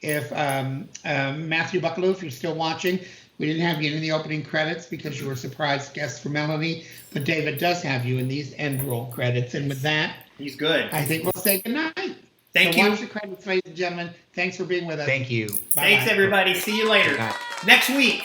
if Matthew Buckalew, if you're still watching, we didn't have you in the opening credits because you were a surprise guest for Melanie, but David does have you in these end roll credits. And with that,
he's good.
I think we'll say goodnight.
Thank you.
Watch the credits, ladies and gentlemen. Thanks for being with us.
Thank you.
Thanks, everybody. See you later. Next week.